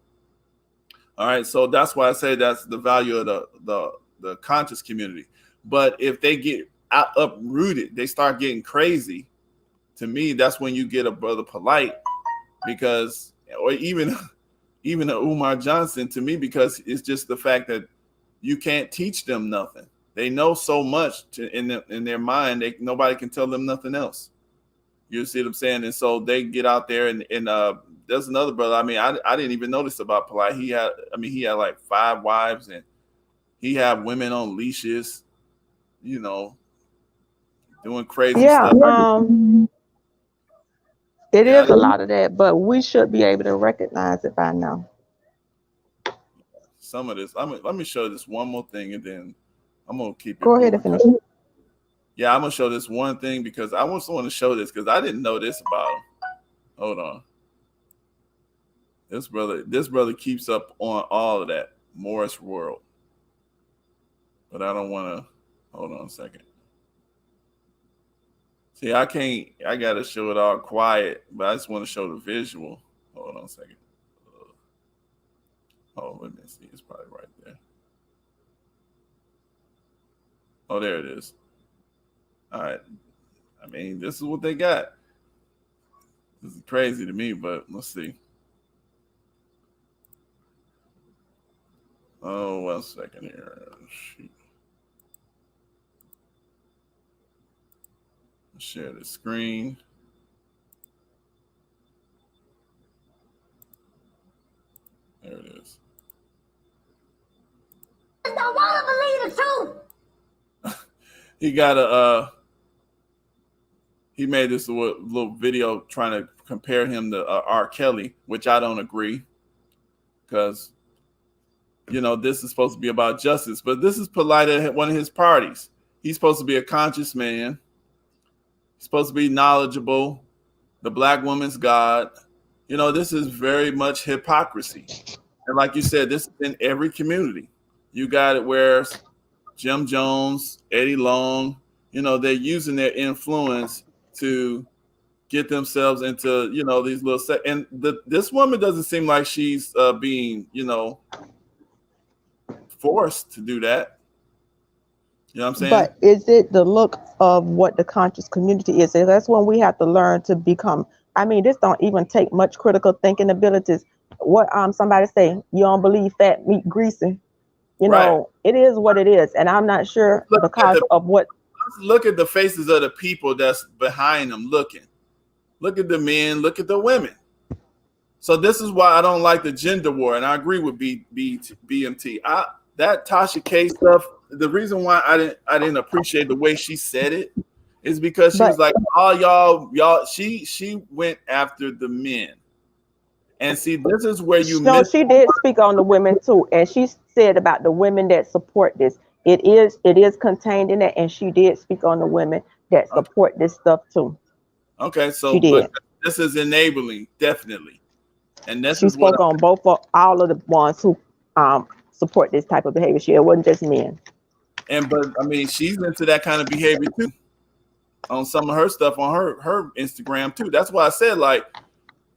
All right. So that's why I say that's the value of the conscious community. But if they get uprooted, they start getting crazy. To me, that's when you get a Brother Polite, or even a Umar Johnson, to me, because it's just the fact that you can't teach them nothing. They know so much in their mind, nobody can tell them nothing else. You see what I'm saying? And so they get out there and there's another brother. I mean, I didn't even notice about Polite. He had like 5 wives and he had women on leashes, doing crazy stuff. It is a lot of that, but we should be able to recognize it by now. Some of this, let me show this one more thing, and then I'm gonna keep it. Go ahead and finish. Yeah, I'm gonna show this one thing because I also want to show this because I didn't know this about him. Hold on. This brother keeps up on all of that Morris World, but I don't want to. Hold on a second. See, I gotta show it all quiet, but I just want to show the visual. Hold on a second. Oh, let me see. It's probably right there. Oh, there it is. All right. I mean, this is what they got. This is crazy to me, but let's see. Oh, 1 second here. Shoot. Share the screen. There it is. I don't want to believe the truth. He made this little video trying to compare him to R. Kelly, which I don't agree, because this is supposed to be about justice, but this is Polite at one of his parties. He's supposed to be a conscious man. He's supposed to be knowledgeable, the black woman's God. This is very much hypocrisy. And like you said, this is in every community. You got it where Jim Jones, Eddie Long, they're using their influence to get themselves into, these little and this woman doesn't seem like she's being, forced to do that. You know what I'm saying? But is it the look of what the conscious community is? And that's when we have to learn to become. I mean, this don't even take much critical thinking abilities. What somebody say, you don't believe fat meat greasy. It is what it is, and I'm not sure because of what. Look at the faces of the people that's behind them. Look at the men. Look at the women. So this is why I don't like the gender war, and I agree with BMT. That Tasha K stuff. The reason why I didn't appreciate the way she said it is because she was like, "Oh, y'all." She went after the men, and see, this is where you. No, she did speak on the women too, and she said about the women that support this. It is contained in it, and she did speak on the women that support this stuff too. Okay, so but this is enabling, definitely, and this she is spoke on all of the ones who support this type of behavior. It wasn't just men. But I mean, she's into that kind of behavior too, on some of her stuff on her Instagram too. That's why I said, like,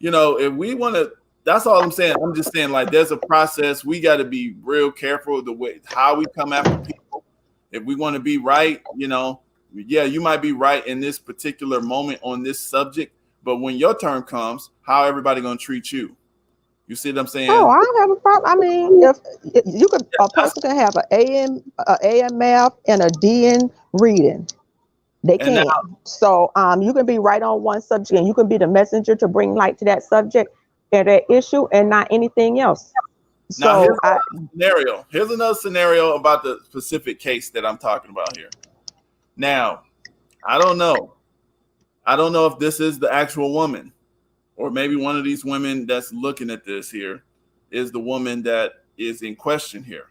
if we want to, that's all I'm saying. I'm just saying, like, there's a process. We got to be real careful the way how we come after people. If we want to be right, yeah, you might be right in this particular moment on this subject, but when your turn comes, how everybody gonna treat you? You see what I'm saying? Oh, I don't have a problem. I mean, if you could, a person can have an AM math and a DN reading. They can. So you can be right on one subject, and you can be the messenger to bring light to that subject and that issue, and not anything else. Now, here's another scenario about the specific case that I'm talking about here. Now, I don't know if this is the actual woman, or maybe one of these women that's looking at this here is the woman that is in question here.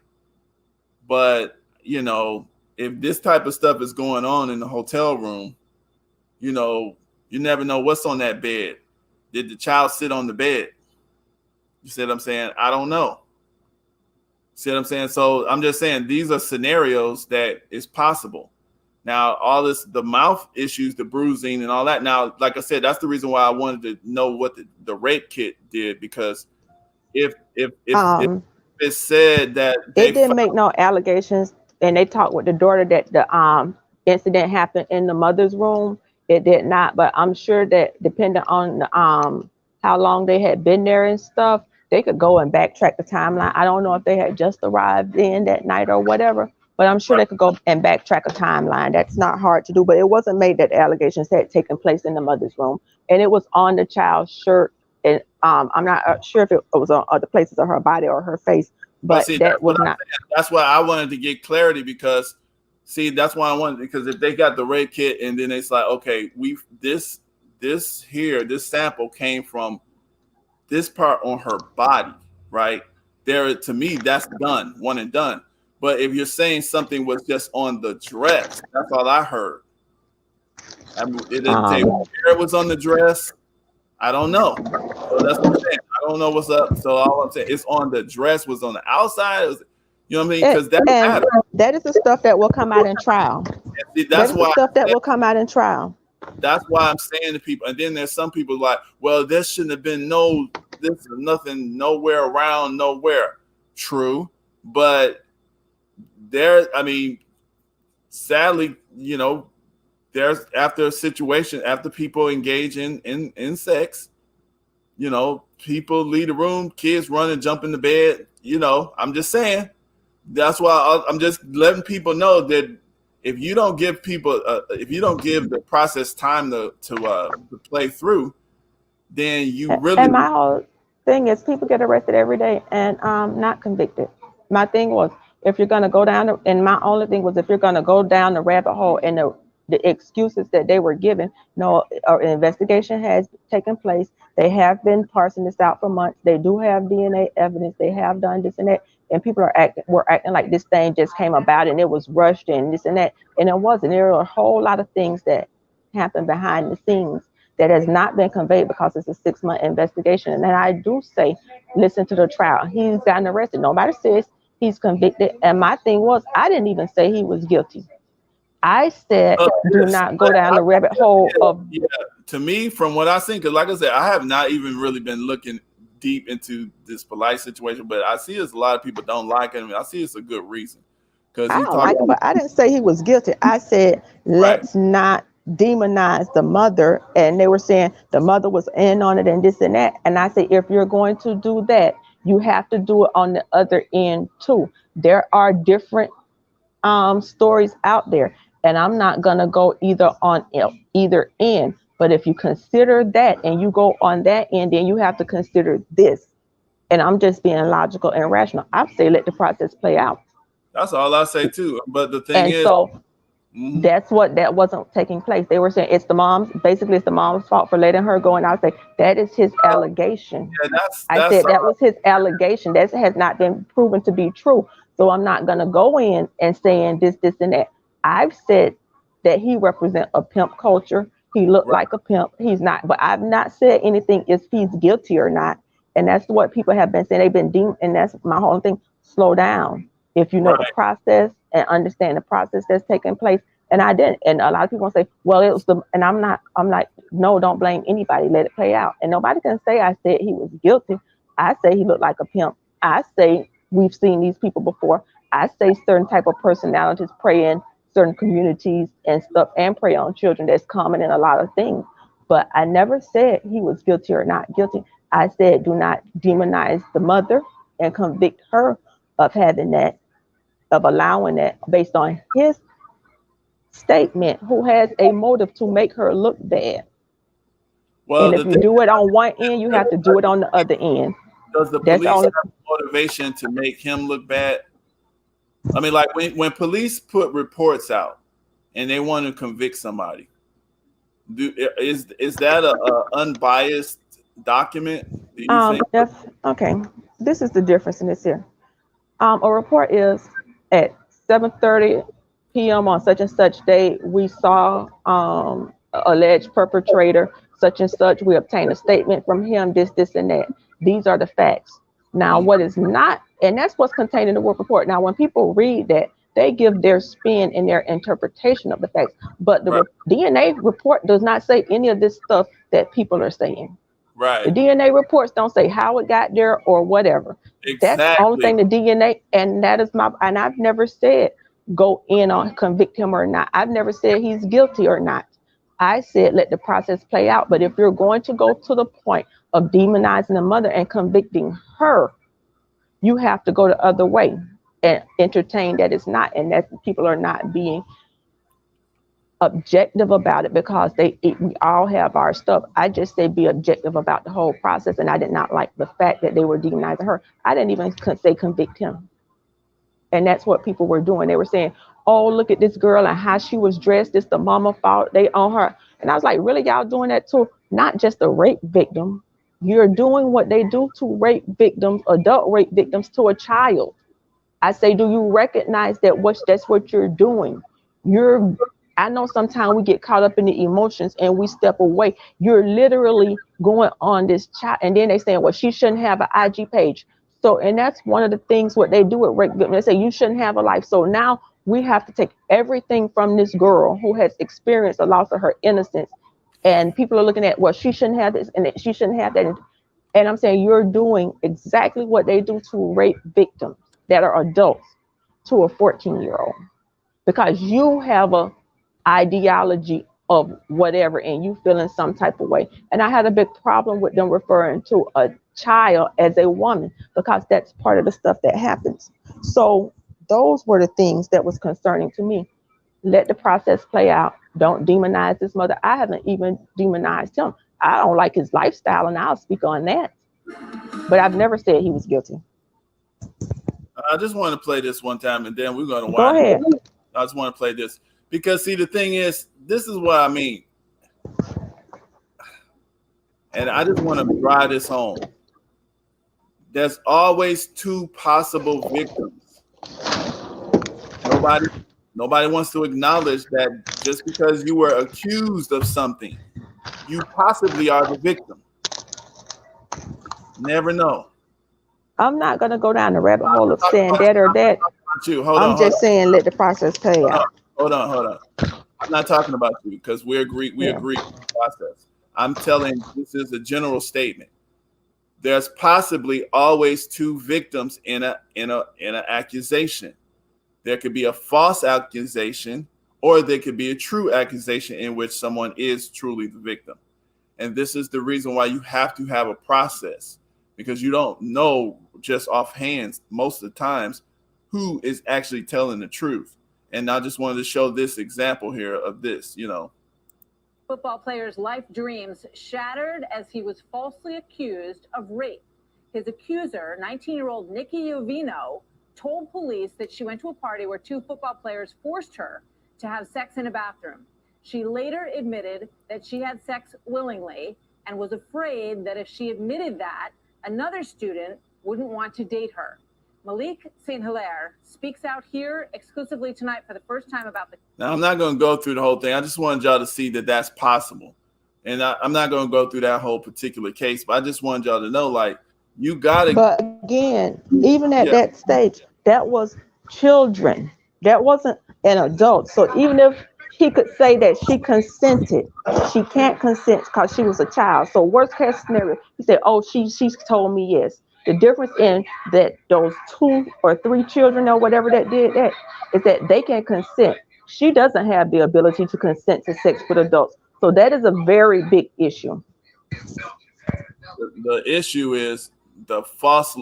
But, you know, if this type of stuff is going on in the hotel room, you know, you never know what's on that bed. Did the child sit on the bed? You see what I'm saying? I don't know. See what I'm saying? So I'm just saying these are scenarios that is possible. Now, all this, the mouth issues, the bruising and all that. Now, like I said, that's the reason why I wanted to know what the rape kit did, because if it said that it didn't make no allegations, and they talked with the daughter that the incident happened in the mother's room. It did not, but I'm sure that depending on how long they had been there and stuff, they could go and backtrack the timeline. I don't know if they had just arrived in that night or whatever, but I'm sure they could go and backtrack a timeline. That's not hard to do, but it wasn't made that the allegations had taken place in the mother's room, and it was on the child's shirt. And I'm not sure if it was on other places of her body or her face, but see, that was not. That's why I wanted to get clarity, because see, that's why I wanted, because if they got the rape kit and then it's like, okay, this sample came from this part on her body, right? There, to me, that's done, one and done. But if you're saying something was just on the dress, that's all I heard. I mean, it didn't say where it was on the dress. I don't know. So that's what I'm saying. I don't know what's up. So all I'm saying, it's on the dress, was on the outside. You know what I mean? Because that matters. That is the stuff that will come out in trial. See, that's why the stuff that will come out in trial. That's why I'm saying to people. And then there's some people like, well, there shouldn't have been nothing nowhere around nowhere. True. But sadly, you know, there's after people engage in sex, you know, people leave the room, kids run and jump in the bed. You know, I'm just saying. That's why I'm just letting people know that if you don't give people, if you don't give the process time to play through, then you really. And my whole thing is, people get arrested every day and not convicted. My thing was, if you're gonna go down, and my only thing was, if you're gonna go down the rabbit hole and the excuses that they were given, no, an investigation has taken place. They have been parsing this out for months. They do have DNA evidence. They have done this and that, and people were acting like this thing just came about and it was rushed and this and that, and it wasn't. There are a whole lot of things that happened behind the scenes that has not been conveyed because it's a 6-month investigation. And I do say, listen to the trial. He's gotten arrested. Nobody says he's convicted. And my thing was, I didn't even say he was guilty. I said, do not go down the rabbit hole of. Yeah, to me, from what I've seen, because like I said, I have not even really been looking deep into this Polite situation, but I see there's a lot of people don't like him. I see it's a good reason. I don't like him, but I didn't say he was guilty. I said, let's not demonize the mother. And they were saying the mother was in on it and this and that. And I say, if you're going to do that, you have to do it on the other end too. There are different stories out there. And I'm not going to go either end. But if you consider that and you go on that end, then you have to consider this. And I'm just being logical and rational. I say let the process play out. That's all I say too. But the thing is, so that wasn't taking place. They were saying it's the mom's fault for letting her go. And I say that is his allegation. Yeah, I said that was his allegation. That has not been proven to be true. So I'm not going to go in and saying this, and that. I've said that he represents a pimp culture. He looked like a pimp. He's not, but I've not said anything if he's guilty or not. And that's what people have been saying. They've been deemed, and that's my whole thing. Slow down. If you know the process and understand the process that's taking place. And I didn't. And a lot of people say, well, it was and I'm like, no, don't blame anybody. Let it play out. And nobody can say I said he was guilty. I say he looked like a pimp. I say we've seen these people before. I say certain type of personalities prey in certain communities and stuff and prey on children. That's common in a lot of things. But I never said he was guilty or not guilty. I said do not demonize the mother and convict her of having that, of allowing that based on his statement, who has a motive to make her look bad. Well, and if you do it on one end, you have to do it on the other end. Does the police have motivation to make him look bad? I mean, like when police put reports out and they want to convict somebody, is that a unbiased document? Do you think? Okay. This is the difference in this here. A report is at 7:30 p.m. on such and such day, we saw alleged perpetrator such and such. We obtained a statement from him, this, and that. These are the facts. Now, what is not, and that's what's contained in the work report. Now, when people read that, they give their spin and their interpretation of the facts. But the DNA report does not say any of this stuff that people are saying. Right. The DNA reports don't say how it got there or whatever. Exactly. That's the only thing the DNA, and that is and I've never said go in on convict him or not. I've never said he's guilty or not. I said let the process play out. But if you're going to go to the point of demonizing the mother and convicting her, you have to go the other way and entertain that it's not, and that people are not being objective about it, because we all have our stuff. I just say be objective about the whole process, and I did not like the fact that they were demonizing her. I didn't even say convict him. And that's what people were doing. They were saying, oh, look at this girl and how she was dressed. It's the mama fault. They own her. And I was like, really, y'all doing that to not just a rape victim? You're doing what they do to rape victims, adult rape victims, to a child. I say, do you recognize that that's what you're doing? I know sometimes we get caught up in the emotions and we step away. You're literally going on this child. And then they say, well, she shouldn't have an IG page. So, and that's one of the things what they do with rape victims. They say you shouldn't have a life. So now we have to take everything from this girl who has experienced a loss of her innocence. And people are looking at, well, she shouldn't have this and she shouldn't have that. And I'm saying you're doing exactly what they do to rape victims that are adults to a 14-year-old, because you have a ideology of whatever and you feel in some type of way. And I had a big problem with them referring to a child as a woman, because that's part of the stuff that happens. So those were the things that was concerning to me. Let the process play out. Don't demonize this mother. I haven't even demonized him. I don't like his lifestyle, and I'll speak on that. But I've never said he was guilty. I just want to play this one time, and then we're going to go ahead. I just want to play this because, see, the thing is, this is what I mean. And I just want to drive this home. There's always two possible victims. Nobody wants to acknowledge that just because you were accused of something, you possibly are the victim. Never know. I'm not going to go down the rabbit hole of saying that or that. I'm just saying let the process play out. Hold on. I'm not talking about you, because we agree with the process. I'm telling this is a general statement. There's possibly always two victims in an accusation. There could be a false accusation, or there could be a true accusation in which someone is truly the victim. And this is the reason why you have to have a process, because you don't know just offhand most of the times who is actually telling the truth. And I just wanted to show this example here of this, Football player's life dreams shattered as he was falsely accused of rape. His accuser, 19-year-old Nikki Uvino, told police that she went to a party where two football players forced her to have sex in a bathroom. She later admitted that she had sex willingly and was afraid that if she admitted that, another student wouldn't want to date her. Malik St. Hilaire speaks out here exclusively tonight for the first time about the... Now, I'm not going to go through the whole thing. I just wanted y'all to see that that's possible. And I'm not going to go through that whole particular case, but I just wanted y'all to know, like, you got to... But again, even at that stage, that was children. That wasn't an adult. So even if he could say that she consented, she can't consent because she was a child. So worst case scenario, he said, oh, she told me yes. The difference in that those 2 or 3 children or whatever that did that is that they can consent. She doesn't have the ability to consent to sex with adults. So that is a very big issue. The issue is the false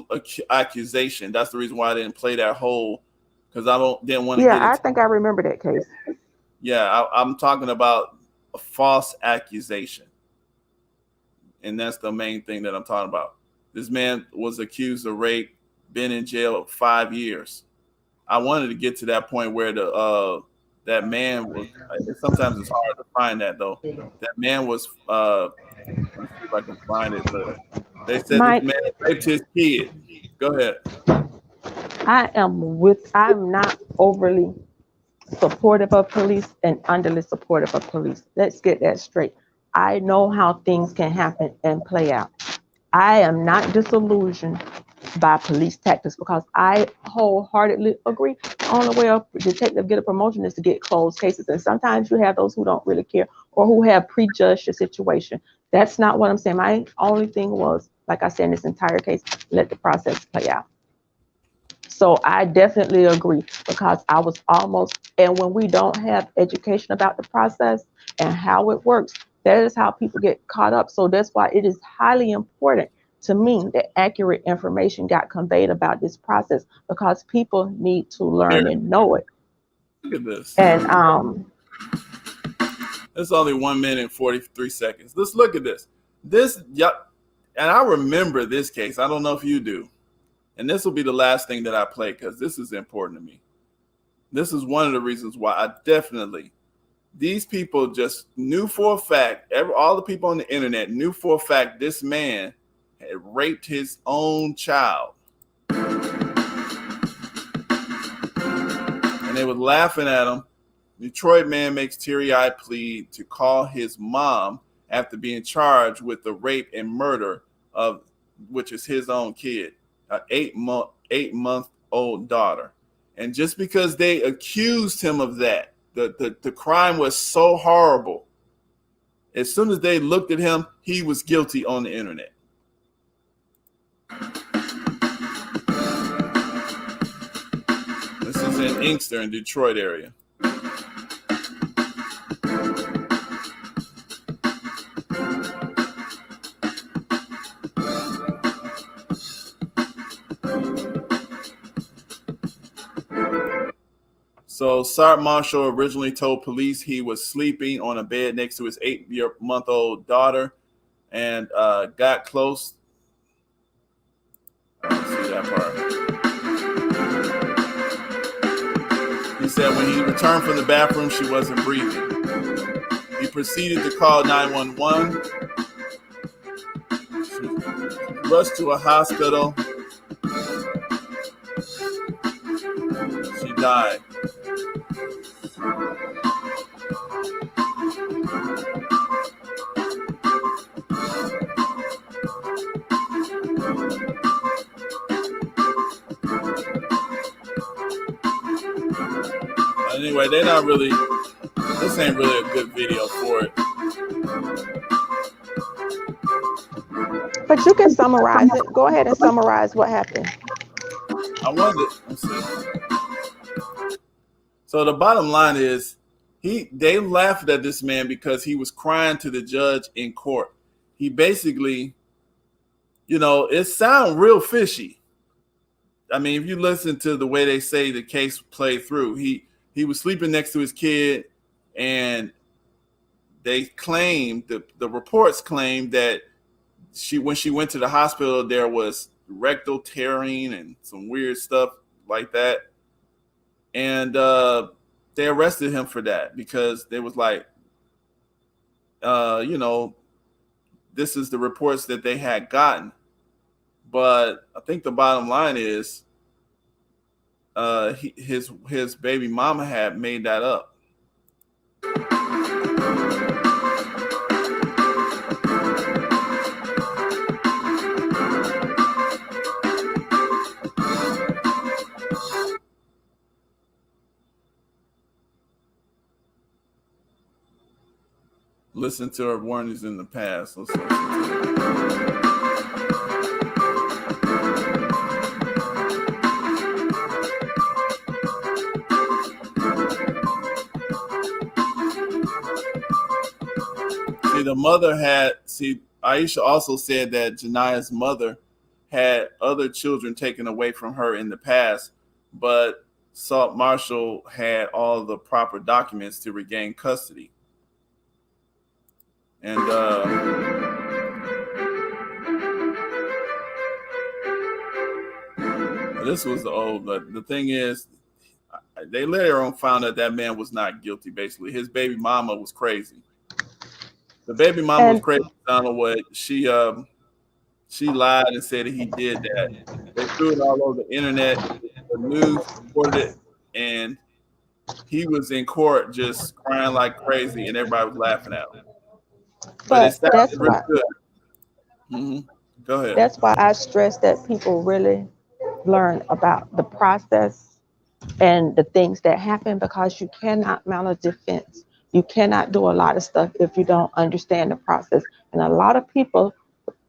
accusation. That's the reason why I didn't play that whole, because I didn't want to. Yeah, I think I remember that case. Yeah, I'm talking about a false accusation, and that's the main thing that I'm talking about. This man was accused of rape, been in jail 5 years. I wanted to get to that point where that man was. Sometimes it's hard to find that though. That man was if I can find it, but they said Mike, this man raped his kid. Go ahead. I'm not overly supportive of police and underly supportive of police. Let's get that straight. I know how things can happen and play out. I am not disillusioned by police tactics because I wholeheartedly agree. The only way a detective get a promotion is to get closed cases. And sometimes you have those who don't really care or who have prejudged the situation. That's not what I'm saying. My only thing was, like I said, in this entire case, let the process play out. So I definitely agree because I was almost, and when we don't have education about the process and how it works, that is how people get caught up. So that's why it is highly important to me that accurate information got conveyed about this process because people need to learn and know it. Look at this. And it's only 1 minute and 43 seconds. Let's look at this. And I remember this case. I don't know if you do. And this will be the last thing that I play because this is important to me. This is one of the reasons why I definitely, these people just knew for a fact, all the people on the internet knew for a fact this man had raped his own child. And they were laughing at him. Detroit man makes teary-eyed plea to call his mom after being charged with the rape and murder of, which is his own kid. An 8-month-old daughter. And just because they accused him of that, the crime was so horrible. As soon as they looked at him, he was guilty on the internet. This is in Inkster in Detroit area. So Sergeant Marshall originally told police he was sleeping on a bed next to his 8-month-old daughter and got close. I don't see that part. He said when he returned from the bathroom, she wasn't breathing. He proceeded to call 911. She rushed to a hospital. She died. Anyway, they're not really, this ain't really a good video for it. But you can summarize it. Go ahead and summarize what happened. I wonder, let's see. So the bottom line is, they laughed at this man because he was crying to the judge in court. He basically, it sounds real fishy. I mean, if you listen to the way they say the case played through, he was sleeping next to his kid, and they claimed, the reports claimed that when she went to the hospital, there was rectal tearing and some weird stuff like that. And they arrested him for that because they was like, this is the reports that they had gotten. But I think the bottom line is his baby mama had made that up. Listen to her warnings in the past. Let's listen to it. Aisha also said that Jania's mother had other children taken away from her in the past, but Salt Marshall had all the proper documents to regain custody. And this was the old, but the thing is, they later on found out that man was not guilty. Basically, his baby mama was crazy. The baby mama was And crazy. Donald Wood. She lied and said that he did that. They threw it all over the internet. The news reported it, and he was in court just crying like crazy, and everybody was laughing at him. But it that's sounded really why good. Mm-hmm. Go ahead. that's why I stress that people really learn about the process and the things that happen, because you cannot mount a defense. You cannot do a lot of stuff if you don't understand the process. And a lot of people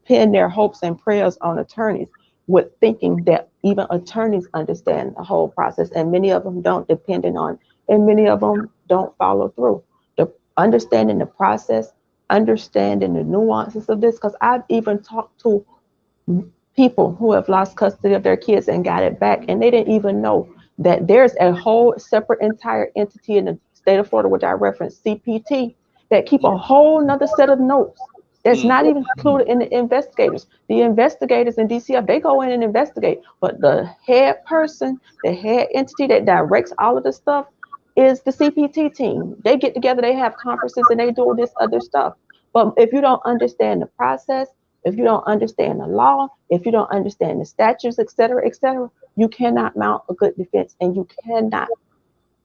pin their hopes and prayers on attorneys with thinking that even attorneys understand the whole process, and many of them don't, depending on, and many of them don't follow through. The understanding the process, understanding the nuances of this, because I've even talked to people who have lost custody of their kids and got it back, and they didn't even know that there's a whole separate entire entity in the state of Florida, which I referenced, CPT, that keep a whole nother set of notes that's not even included in the investigators. The investigators in DCF, they go in and investigate, but the head person, the head entity that directs all of the stuff is the CPT team. They get together, they have conferences, and they do this other stuff. But if you don't understand the process, if you don't understand the law, if you don't understand the statutes, et cetera, you cannot mount a good defense, and you cannot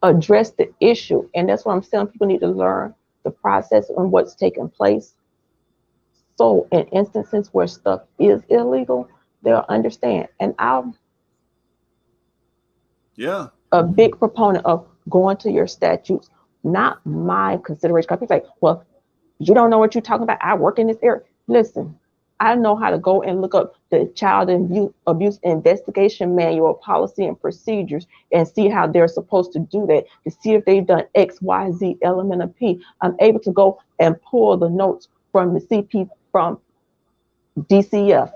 address the issue. And that's what I'm saying. People need to learn the process and what's taking place. So in instances where stuff is illegal, they'll understand. And I'm a big proponent of going to your statutes, not my consideration. Because people say, well, you don't know what you're talking about. I work in this area. Listen, I know how to go and look up the child abuse investigation manual, policy and procedures, and see how they're supposed to do that, to see if they've done X, Y, Z, element of P. I'm able to go and pull the notes from the CP, from DCF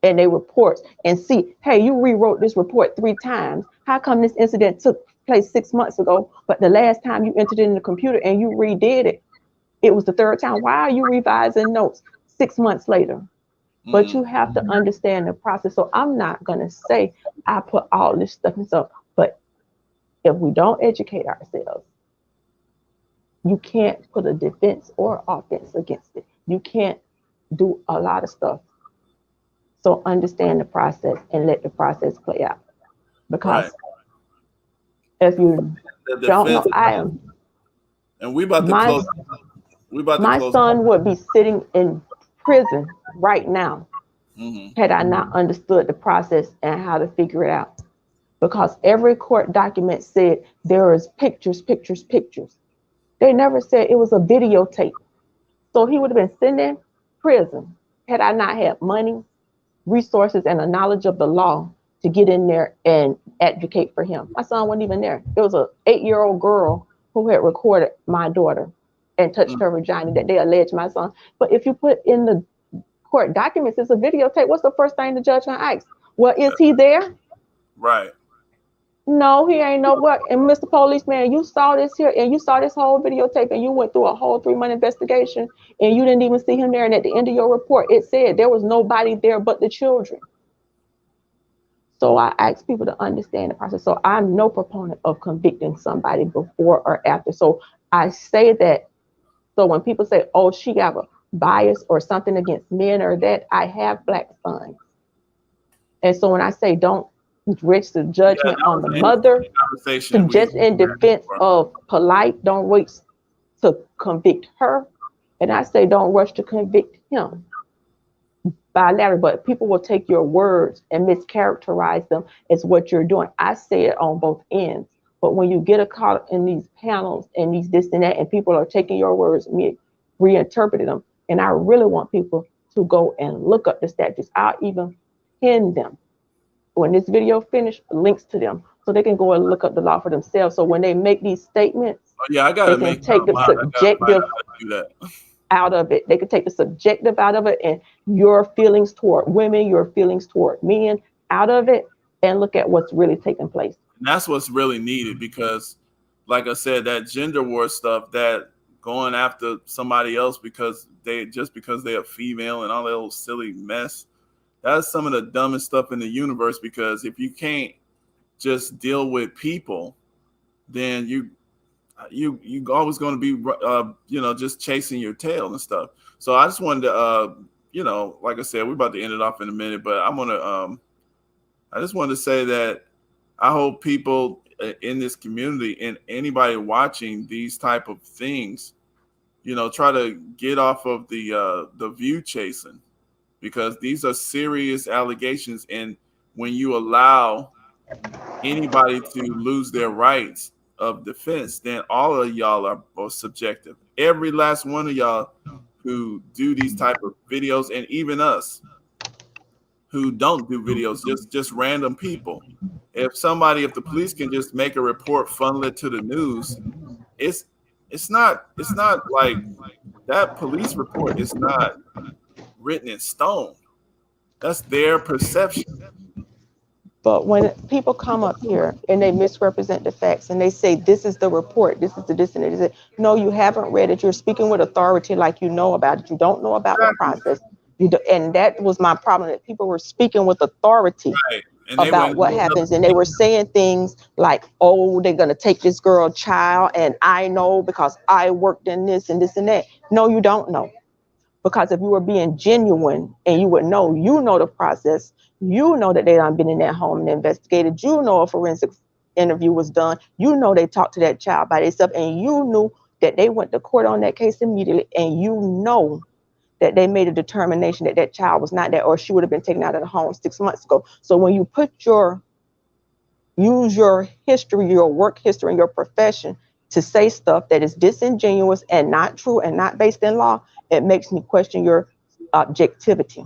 and their reports, and see, hey, you rewrote this report 3 times. How come this incident took place 6 months ago, but the last time you entered it in the computer and you redid it, it was the 3rd time? Why are you revising notes 6 months later? But you have to understand the process. So I'm not going to say I put all this stuff in stuff, but if we don't educate ourselves, you can't put a defense or offense against it. You can't do a lot of stuff. So understand the process and let the process play out. Because if you don't know, I am. And we about to close. My son would be sitting in prison right now had I not understood the process and how to figure it out. Because every court document said there is pictures. They never said it was a videotape. So he would have been sitting in prison had I not had money, resources, and a knowledge of the law to get in there and advocate for him. My son wasn't even there. It was an 8-year-old girl who had recorded my daughter and touched her vagina that they alleged my son. But if you put in the court documents, it's a videotape. What's the first thing the judge gonna ask? Well, is he there? Right. No, he ain't no what. And Mr. Policeman, you saw this here, and you saw this whole videotape, and you went through a whole 3-month investigation, and you didn't even see him there. And at the end of your report, it said there was nobody there but the children. So I ask people to understand the process. So I'm no proponent of convicting somebody before or after. So I say that. So when people say, oh, she got a bias or something against men or that, I have Black sons. And so when I say don't reach the judgment on the mother, just in defense of Polite, don't wait to convict her. And I say don't rush to convict him bilateral, but people will take your words and mischaracterize them as what you're doing. I say it on both ends. But when you get caught in these panels and these this and that, and people are taking your words, reinterpreting them, and I really want people to go and look up the statutes. I'll even pin them when this video finished, links to them, so they can go and look up the law for themselves. So when they make these statements, they can take the subjective out of it. They can take the subjective out of it, and your feelings toward women, your feelings toward men out of it, and look at what's really taking place. And that's what's really needed, because like I said, that gender war stuff, that going after somebody else because they're a female and all that old silly mess, that's some of the dumbest stuff in the universe. Because if you can't just deal with people, then you always going to be just chasing your tail and stuff. So I just wanted to like I said, we're about to end it off in a minute, but I just wanted to say that I hope people in this community and anybody watching these type of things, try to get off of the view chasing, because these are serious allegations, and when you allow anybody to lose their rights of defense, then all of y'all are both subjective. Every last one of y'all who do these type of videos, and even us who don't do videos, just random people. If the police can just make a report, funnel it to the news, it's not like that police report is not written in stone. That's their perception. But when people come up here and they misrepresent the facts and they say, this is the report, this is the this and it is, no, you haven't read it. You're speaking with authority like you know about it. You don't know about the process. And that was my problem, that people were speaking with authority about what happens. And they were saying things like, oh, they're going to take this girl child. And I know because I worked in this and this and that. No, you don't know. Because if you were being genuine and you would know, the process, that they done been in that home and investigated, a forensic interview was done, they talked to that child by themselves, and you knew that they went to court on that case immediately, and that they made a determination that that child was not there, or she would have been taken out of the home 6 months ago. So when you use your history, your work history, and your profession to say stuff that is disingenuous and not true and not based in law, it makes me question your objectivity.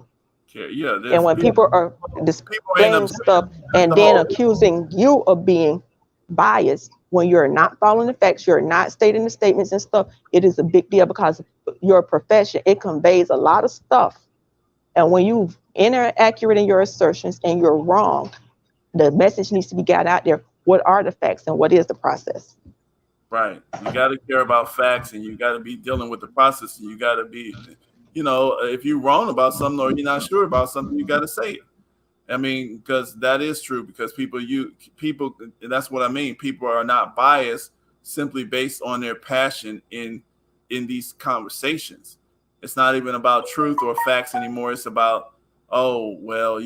Yeah. And when people are displaying stuff and then accusing you of being biased when you're not following the facts, you're not stating the statements and stuff, it is a big deal, because your profession, it conveys a lot of stuff. And when you're inaccurate in your assertions and you're wrong, the message needs to be got out there. What are the facts and what is the process? Right. You got to care about facts, and you got to be dealing with the process, and you got to be, if you're wrong about something or you're not sure about something, you got to say it. I mean, because that is true, because people, and that's what I mean. People are not biased simply based on their passion in these conversations. It's not even about truth or facts anymore. It's about, oh, well,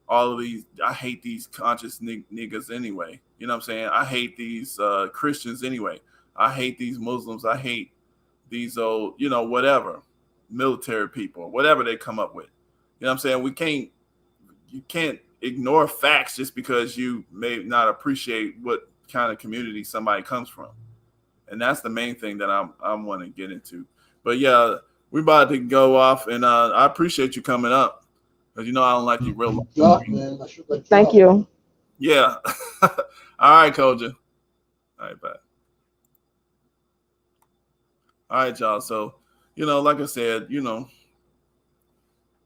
all of these, I hate these conscious niggas anyway. You know what I'm saying? I hate these Christians anyway. I hate these Muslims. I hate these old, whatever, military people, whatever they come up with. You know what I'm saying? You can't ignore facts just because you may not appreciate what kind of community somebody comes from. And that's the main thing that I want to get into. But yeah, we're about to go off, and I appreciate you coming up, because I don't like you real much. Thank you. Yeah. All right, Koja. All right, bye. All right, y'all. So, like I said,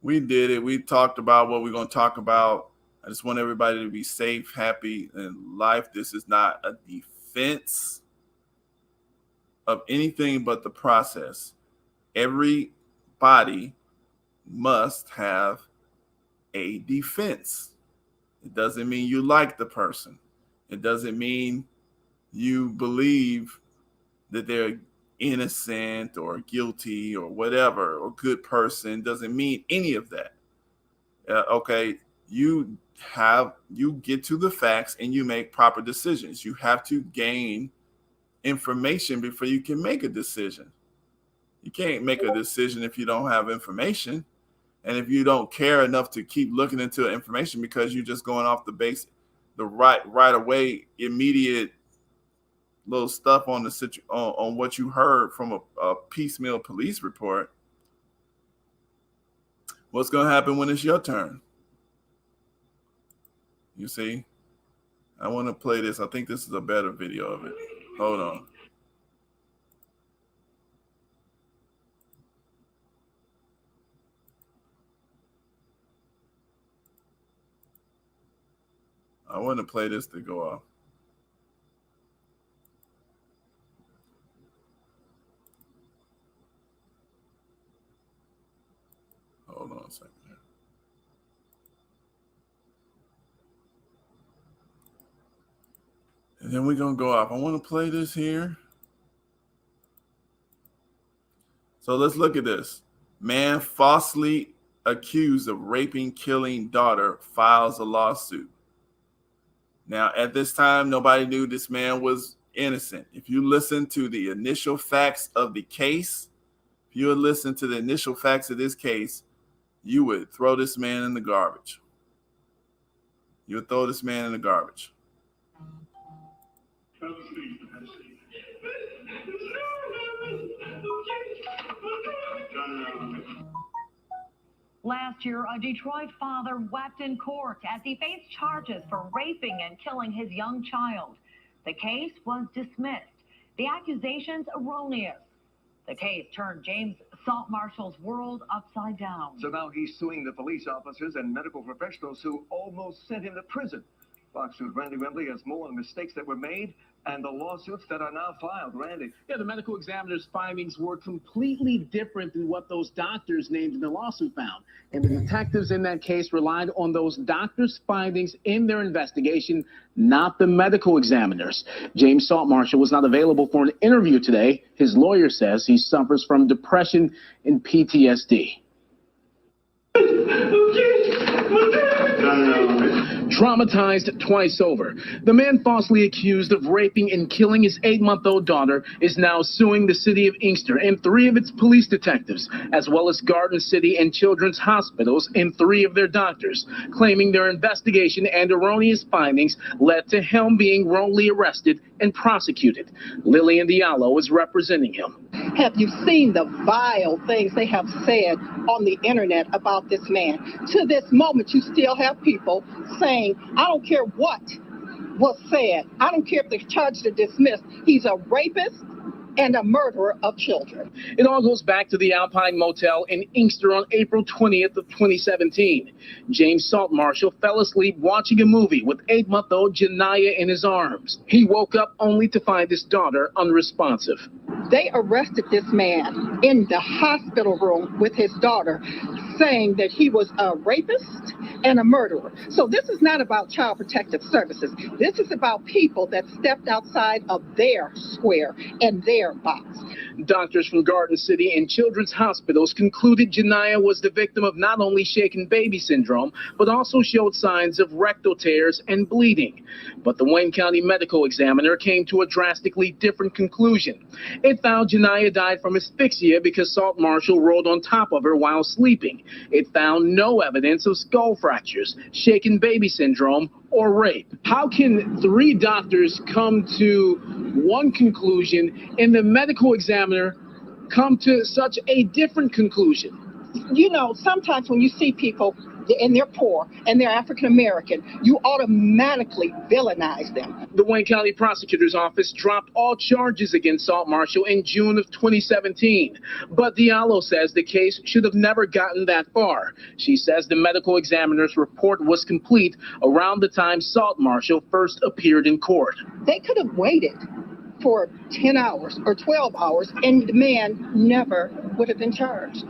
we did it. We talked about what we're going to talk about. I just want everybody to be safe, happy in life. This is not a defense of anything but the process. Everybody must have a defense. It doesn't mean you like the person. It doesn't mean you believe that they're innocent or guilty or whatever, or good person. It doesn't mean any of that. Okay, you get to the facts and you make proper decisions. You have to gain information before you can make a decision. You can't make a decision if you don't have information. And if you don't care enough to keep looking into information because you're just going off the right away, immediate little stuff on on what you heard from a piecemeal police report, what's going to happen when it's your turn? You see? I want to play this. I think this is a better video of it. Hold on. I want to play this to go off. Hold on a second. And then we're going to go off. I want to play this here. So let's look at this. Man falsely accused of raping, killing daughter files a lawsuit. Now, at this time, nobody knew this man was innocent. If you listen to the initial facts of the case, if you would listen to the initial facts of this case, you would throw this man in the garbage. You would throw this man in the garbage. Last year, a Detroit father wept in court as he faced charges for raping and killing his young child. The case was dismissed. The accusations erroneous. The case turned James Saltmarshall's world upside down. So now he's suing the police officers and medical professionals who almost sent him to prison. Fox News' Randy Wembley has more on the mistakes that were made and the lawsuits that are now filed. Randy. Yeah, the medical examiner's findings were completely different than what those doctors named in the lawsuit found. And the detectives in that case relied on those doctors' findings in their investigation, not the medical examiners. James Saltmarshall was not available for an interview today. His lawyer says he suffers from depression and PTSD. Traumatized twice over, the man falsely accused of raping and killing his 8-month-old daughter is now suing the city of Inkster and 3 of its police detectives, as well as Garden City and Children's Hospitals and 3 of their doctors, claiming their investigation and erroneous findings led to him being wrongly arrested and prosecuted. Lillian Diallo is representing him. Have you seen the vile things they have said on the internet about this man? To this moment, you still have people saying, I don't care what was said. I don't care if the charges are dismissed. He's a rapist and a murderer of children. It all goes back to the Alpine Motel in Inkster on April 20th of 2017. James Saltmarshall fell asleep watching a movie with 8-month-old Janiyah in his arms. He woke up only to find his daughter unresponsive. They arrested this man in the hospital room with his daughter, saying that he was a rapist and a murderer. So this is not about Child Protective Services. This is about people that stepped outside of their square and their box. Doctors from Garden City and Children's Hospitals concluded Janiyah was the victim of not only shaken baby syndrome, but also showed signs of rectal tears and bleeding. But the Wayne County Medical Examiner came to a drastically different conclusion. It found Janiyah died from asphyxia because Saltmarshall rolled on top of her while sleeping. It found no evidence of skull fractures, shaken baby syndrome, or rape. How can 3 doctors come to one conclusion and the medical examiner come to such a different conclusion? You know, sometimes when you see people and they're poor and they're African American, you automatically villainize them. The Wayne County Prosecutor's Office dropped all charges against Saltmarshall in June of 2017. But Diallo says the case should have never gotten that far. She says the medical examiner's report was complete around the time Saltmarshall first appeared in court. They could have waited for 10 hours or 12 hours and the man never would have been charged.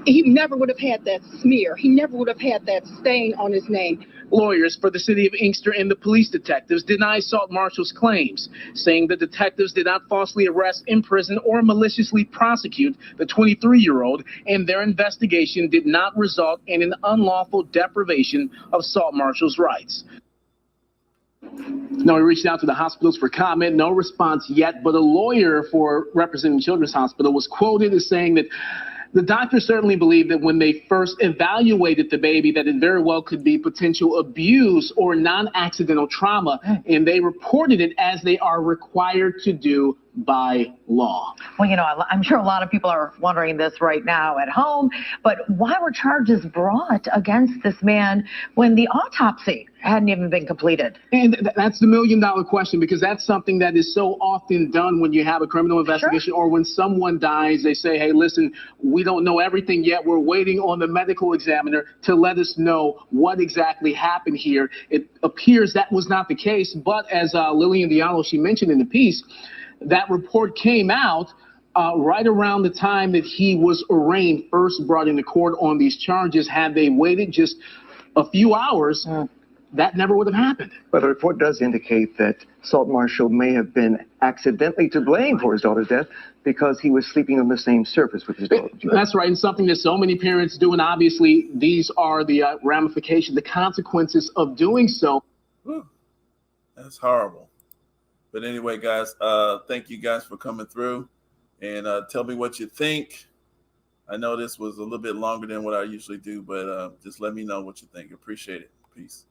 He never would have had that smear. He never would have had that stain on his name. Lawyers for the city of Inkster and the police detectives deny Saltmarshall's claims, saying the detectives did not falsely arrest, imprison, or maliciously prosecute the 23-year-old, and their investigation did not result in an unlawful deprivation of Saltmarshall's rights. Now, we reached out to the hospitals for comment, no response yet, but a lawyer for representing Children's Hospital was quoted as saying that the doctors certainly believe that when they first evaluated the baby, that it very well could be potential abuse or non-accidental trauma, and they reported it as they are required to do by law. Well, you know, I'm sure a lot of people are wondering this right now at home, but why were charges brought against this man when the autopsy hadn't even been completed? And that's the million-dollar question, because that's something that is so often done when you have a criminal investigation. Sure. Or when someone dies, they say, hey, listen, we don't know everything yet. We're waiting on the medical examiner to let us know what exactly happened here. It appears that was not the case, but as Lillian Diallo, she mentioned in the piece, that report came out right around the time that he was arraigned, first brought into court on these charges. Had they waited just a few hours, that never would have happened. But the report does indicate that Saltmarshall may have been accidentally to blame for his daughter's death because he was sleeping on the same surface with his daughter. That's right, and something that so many parents do, and obviously these are the ramifications, the consequences of doing so. That's horrible. But anyway, guys, thank you guys for coming through, and tell me what you think. I know this was a little bit longer than what I usually do, but just let me know what you think. Appreciate it. Peace.